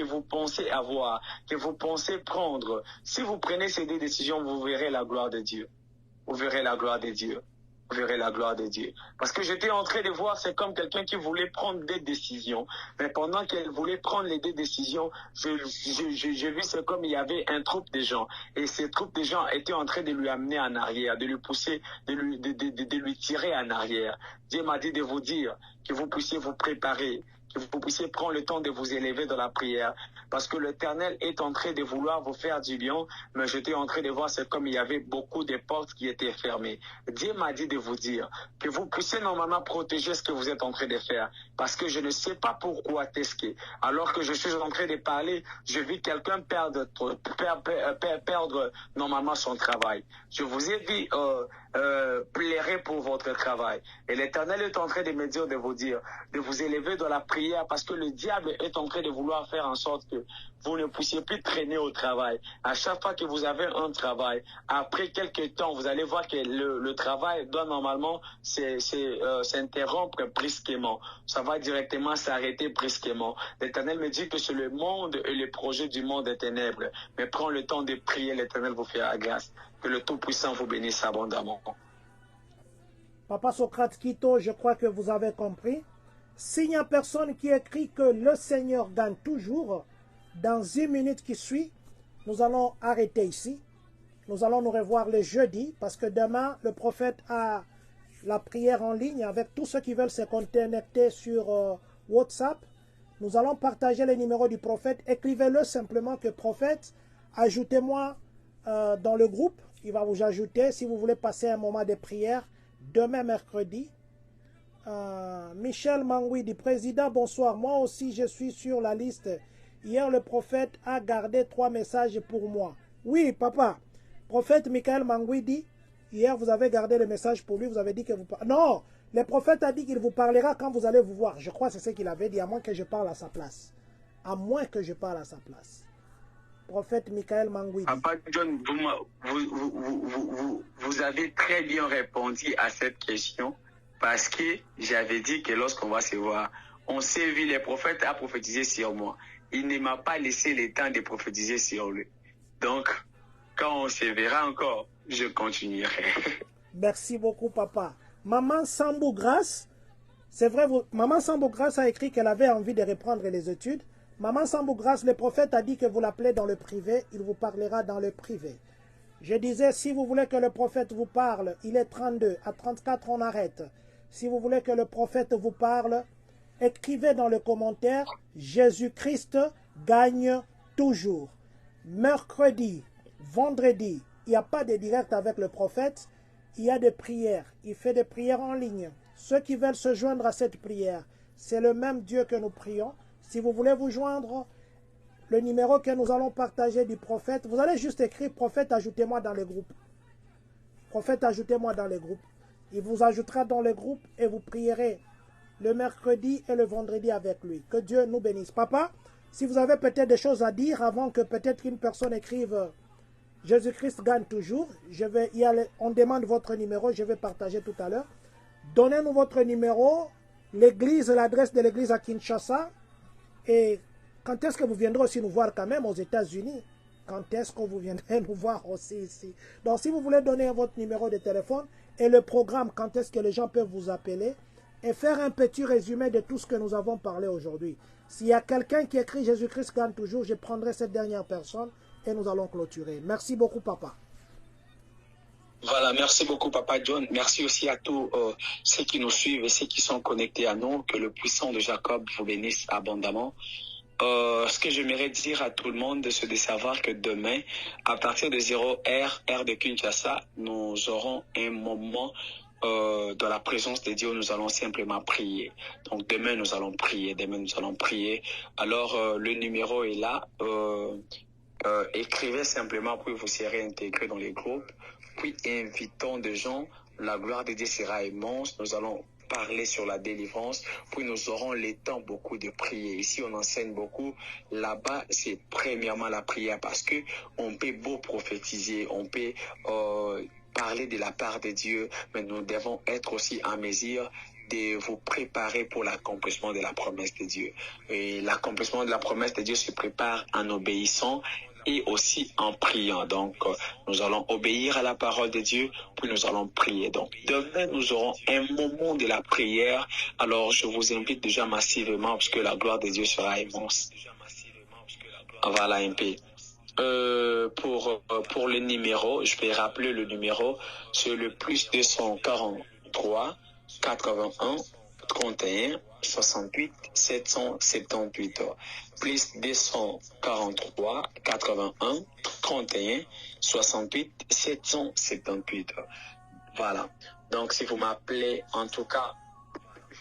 vous pensez avoir, que vous pensez prendre. Si vous prenez ces deux décisions, vous verrez la gloire de Dieu. Vous verrez la gloire de Dieu. Vous verrez la gloire de Dieu. Parce que j'étais en train de voir, c'est comme quelqu'un qui voulait prendre des décisions. Mais pendant qu'elle voulait prendre les deux décisions, j'ai vu, c'est comme il y avait un troupe de gens. Et ces troupes de gens étaient en train de lui amener en arrière, de lui pousser, de lui tirer en arrière. Dieu m'a dit de vous dire que vous puissiez vous préparer, que vous puissiez prendre le temps de vous élever dans la prière. Parce que l'Éternel est en train de vouloir vous faire du bien, mais j'étais en train de voir, c'est comme il y avait beaucoup de portes qui étaient fermées. Dieu m'a dit de vous dire que vous puissiez normalement protéger ce que vous êtes en train de faire. Parce que je ne sais pas pourquoi que, alors que je suis en train de parler, je vis quelqu'un perdre normalement son travail. Je vous ai dit, plairez pour votre travail. Et l'Éternel est en train de me dire de vous dire, de vous élever dans la prière, parce que le diable est en train de vouloir faire en sorte que vous ne puissiez plus traîner au travail. À chaque fois que vous avez un travail, après quelques temps, vous allez voir que le travail doit normalement s'interrompre brusquement. Ça va directement s'arrêter brusquement. L'Éternel me dit que c'est le monde et les projets du monde des ténèbres. Mais prends le temps de prier, l'Éternel vous fait la grâce. Que le Tout-Puissant vous bénisse abondamment. Papa Socrate Quito, je crois que vous avez compris. S'il n'y a personne qui écrit que le Seigneur gagne toujours, dans 1 minute qui suit, nous allons arrêter ici. Nous allons nous revoir le jeudi, parce que demain, le prophète a la prière en ligne avec tous ceux qui veulent se connecter sur WhatsApp. Nous allons partager les numéros du prophète. Écrivez-le simplement que prophète, ajoutez-moi dans le groupe. Il va vous ajouter si vous voulez passer un moment de prière demain mercredi. Michel Mangui dit, président, bonsoir. Moi aussi, je suis sur la liste. Hier, le prophète a gardé 3 messages pour moi. Oui, papa. Prophète Michael Mangui dit, hier, vous avez gardé le message pour lui. Vous avez dit que vous... Non, le prophète a dit qu'il vous parlera quand vous allez vous voir. Je crois que c'est ce qu'il avait dit, à moins que je parle à sa place. À moins que je parle à sa place. Prophète Michael Mangui dit. Papa John, vous avez très bien répondu à cette question. Parce que j'avais dit que lorsqu'on va se voir, on s'est vu, le prophète a prophétisé sur moi. Il ne m'a pas laissé le temps de prophétiser sur lui. Donc, quand on se verra encore, je continuerai. Merci beaucoup, papa. Maman Sambou Grasse, c'est vrai, Maman Sambou Grasse a écrit qu'elle avait envie de reprendre les études. Maman Sambou Grasse, le prophète a dit que vous l'appelez dans le privé, il vous parlera dans le privé. Je disais, si vous voulez que le prophète vous parle, il est 32, à 34 on arrête. Si vous voulez que le prophète vous parle, écrivez dans le commentaire, Jésus-Christ gagne toujours. Mercredi, vendredi, il n'y a pas de direct avec le prophète, il y a des prières. Il fait des prières en ligne. Ceux qui veulent se joindre à cette prière, c'est le même Dieu que nous prions. Si vous voulez vous joindre, le numéro que nous allons partager du prophète, vous allez juste écrire, prophète, ajoutez-moi dans le groupe. Prophète, ajoutez-moi dans le groupe. Il vous ajoutera dans le groupe et vous prierez le mercredi et le vendredi avec lui. Que Dieu nous bénisse. Papa, si vous avez peut-être des choses à dire avant que peut-être une personne écrive Jésus-Christ gagne toujours, on demande votre numéro, je vais partager tout à l'heure. Donnez-nous votre numéro, l'église, l'adresse de l'église à Kinshasa. Et quand est-ce que vous viendrez aussi nous voir quand même aux États-Unis? Quand est-ce que vous viendrez nous voir aussi ici? Donc si vous voulez donner votre numéro de téléphone et le programme, quand est-ce que les gens peuvent vous appeler et faire un petit résumé de tout ce que nous avons parlé aujourd'hui. S'il y a quelqu'un qui écrit Jésus-Christ gagne toujours, je prendrai cette dernière personne et nous allons clôturer. Merci beaucoup, papa. Voilà, merci beaucoup, Papa John. Merci aussi à tous ceux qui nous suivent et ceux qui sont connectés à nous. Que le puissant de Jacob vous bénisse abondamment. ce que j'aimerais dire à tout le monde, c'est de savoir que demain, à partir de 0h, heure de Kinshasa, nous aurons un moment dans la présence de Dieu, nous allons simplement prier. Donc demain, nous allons prier. Demain, nous allons prier. Alors, le numéro est là. Écrivez simplement, puis vous serez intégrés dans les groupes. Puis invitons des gens. La gloire de Dieu sera immense. Nous allons parler sur la délivrance, puis nous aurons le temps beaucoup de prier. Ici, on enseigne beaucoup. Là-bas, c'est premièrement la prière parce que on peut beau prophétiser, on peut parler de la part de Dieu, mais nous devons être aussi en mesure de vous préparer pour l'accomplissement de la promesse de Dieu. Et l'accomplissement de la promesse de Dieu se prépare en obéissant et aussi en priant. Donc, nous allons obéir à la parole de Dieu, puis nous allons prier. Donc, demain, nous aurons un moment de la prière. Alors, je vous invite déjà massivement, parce que la gloire de Dieu sera immense. Voilà un peu. Pour le numéro, je vais rappeler le numéro, c'est le plus 243 81 31 68 778. Plus 243 81 31 68 778. Voilà. Donc, si vous m'appelez, en tout cas,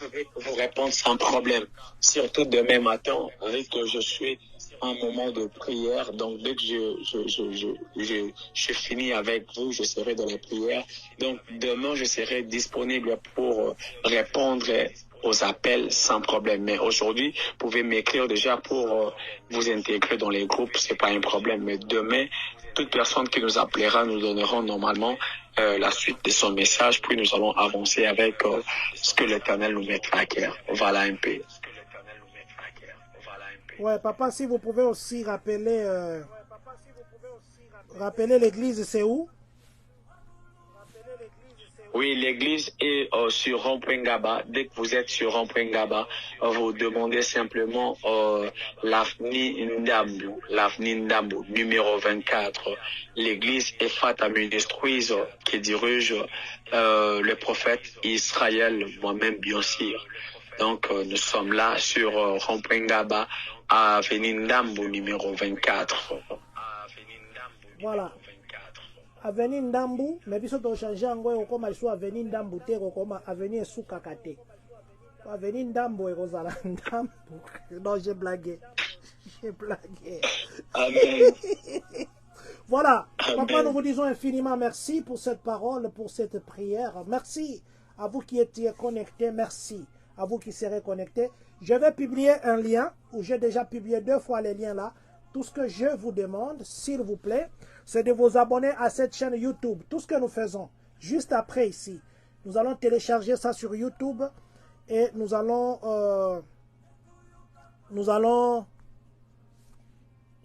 je vais vous répondre sans problème. Surtout demain matin, vu que je suis en moment de prière. Donc, dès que je finis avec vous, je serai dans la prière. Donc, demain, je serai disponible pour répondre aux appels sans problème. Mais aujourd'hui, vous pouvez m'écrire déjà pour vous intégrer dans les groupes. C'est pas un problème. Mais demain, toute personne qui nous appellera, nous donnerons normalement la suite de son message. Puis nous allons avancer avec ce que l'Éternel nous mettra à cœur. Voilà un peu. Ouais, papa, si vous pouvez aussi rappeler, rappeler l'église, c'est où? Oui, l'église est sur Rond-Point Ngaba. Dès que vous êtes sur Rond-Point Ngaba, vous demandez simplement l'avenue Ndambu, numéro 24. L'église est Fata Ministries qui dirige le prophète Israël, moi-même bien sûr. Donc, nous sommes là sur Rond-Point Ngaba, à avenue Ndambu, numéro 24. Voilà. Avenue Ndambu, mais biso to changer ngo okoma iso avenue Ndambu te okoma avenue Sukaka te. Avenue Ndambu ekozala Ndambu. Non, j'ai blagué. J'ai blagué. Amen. Voilà. Amen. Papa, nous vous disons infiniment merci pour cette parole, pour cette prière. Merci à vous qui étiez connectés. Merci à vous qui serez connectés. Je vais publier un lien, où j'ai déjà publié 2 fois les liens là. Tout ce que je vous demande, s'il vous plaît, c'est de vous abonner à cette chaîne YouTube. Tout ce que nous faisons, juste après ici, nous allons télécharger ça sur YouTube et nous allons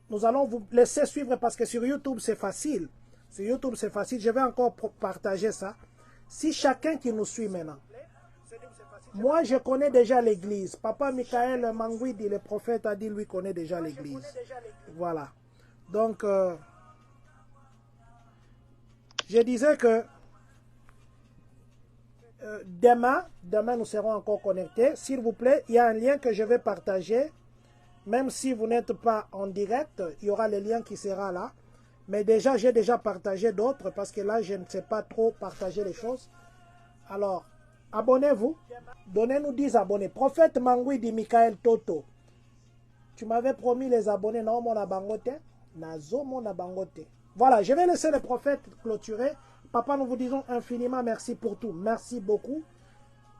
vous laisser suivre parce que sur YouTube, c'est facile. Sur YouTube, c'est facile. Je vais encore partager ça. Si chacun qui nous suit maintenant, moi, je connais déjà l'église. Papa Michael Mangwidi, le prophète, a dit lui connaît déjà l'église. Voilà. Donc, je disais que demain, nous serons encore connectés. S'il vous plaît, il y a un lien que je vais partager. Même si vous n'êtes pas en direct, il y aura le lien qui sera là. Mais déjà, j'ai déjà partagé d'autres parce que là, je ne sais pas trop partager les choses. Alors, abonnez-vous. Donnez-nous 10 abonnés. Prophète Mangwidi Michael Toto. Tu m'avais promis les abonnés. Non, mon abangote. Nazo, mon abangote. Voilà, je vais laisser le prophète clôturer. Papa, nous vous disons infiniment merci pour tout. Merci beaucoup.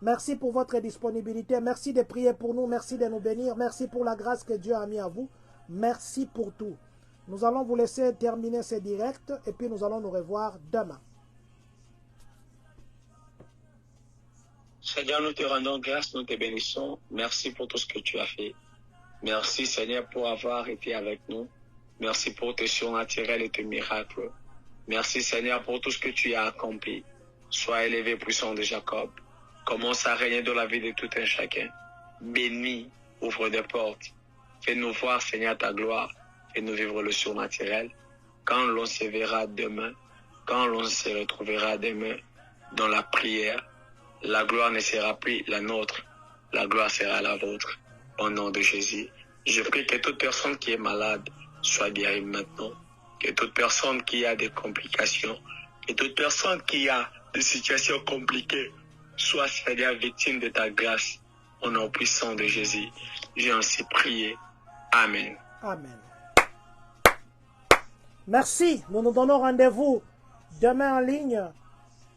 Merci pour votre disponibilité. Merci de prier pour nous. Merci de nous bénir. Merci pour la grâce que Dieu a mis à vous. Merci pour tout. Nous allons vous laisser terminer ce direct et puis nous allons nous revoir demain. Seigneur, nous te rendons grâce, nous te bénissons. Merci pour tout ce que tu as fait. Merci, Seigneur, pour avoir été avec nous. Merci pour tes surnaturels et tes miracles. Merci, Seigneur, pour tout ce que tu as accompli. Sois élevé, puissant de Jacob. Commence à régner dans la vie de tout un chacun. Bénis, ouvre des portes. Fais-nous voir, Seigneur, ta gloire. Fais-nous vivre le surnaturel. Quand l'on se verra demain, quand l'on se retrouvera demain dans la prière, la gloire ne sera plus la nôtre. La gloire sera la vôtre. Au nom de Jésus. Je prie que toute personne qui est malade soit guérie maintenant. Que toute personne qui a des complications, que toute personne qui a des situations compliquées soit, Seigneur, victime de ta grâce. Au nom puissant de Jésus, j'ai ainsi prié. Amen. Amen. Merci. Nous nous donnons rendez-vous demain en ligne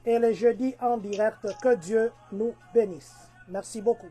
et le jeudi en direct. Que Dieu nous bénisse. Merci beaucoup.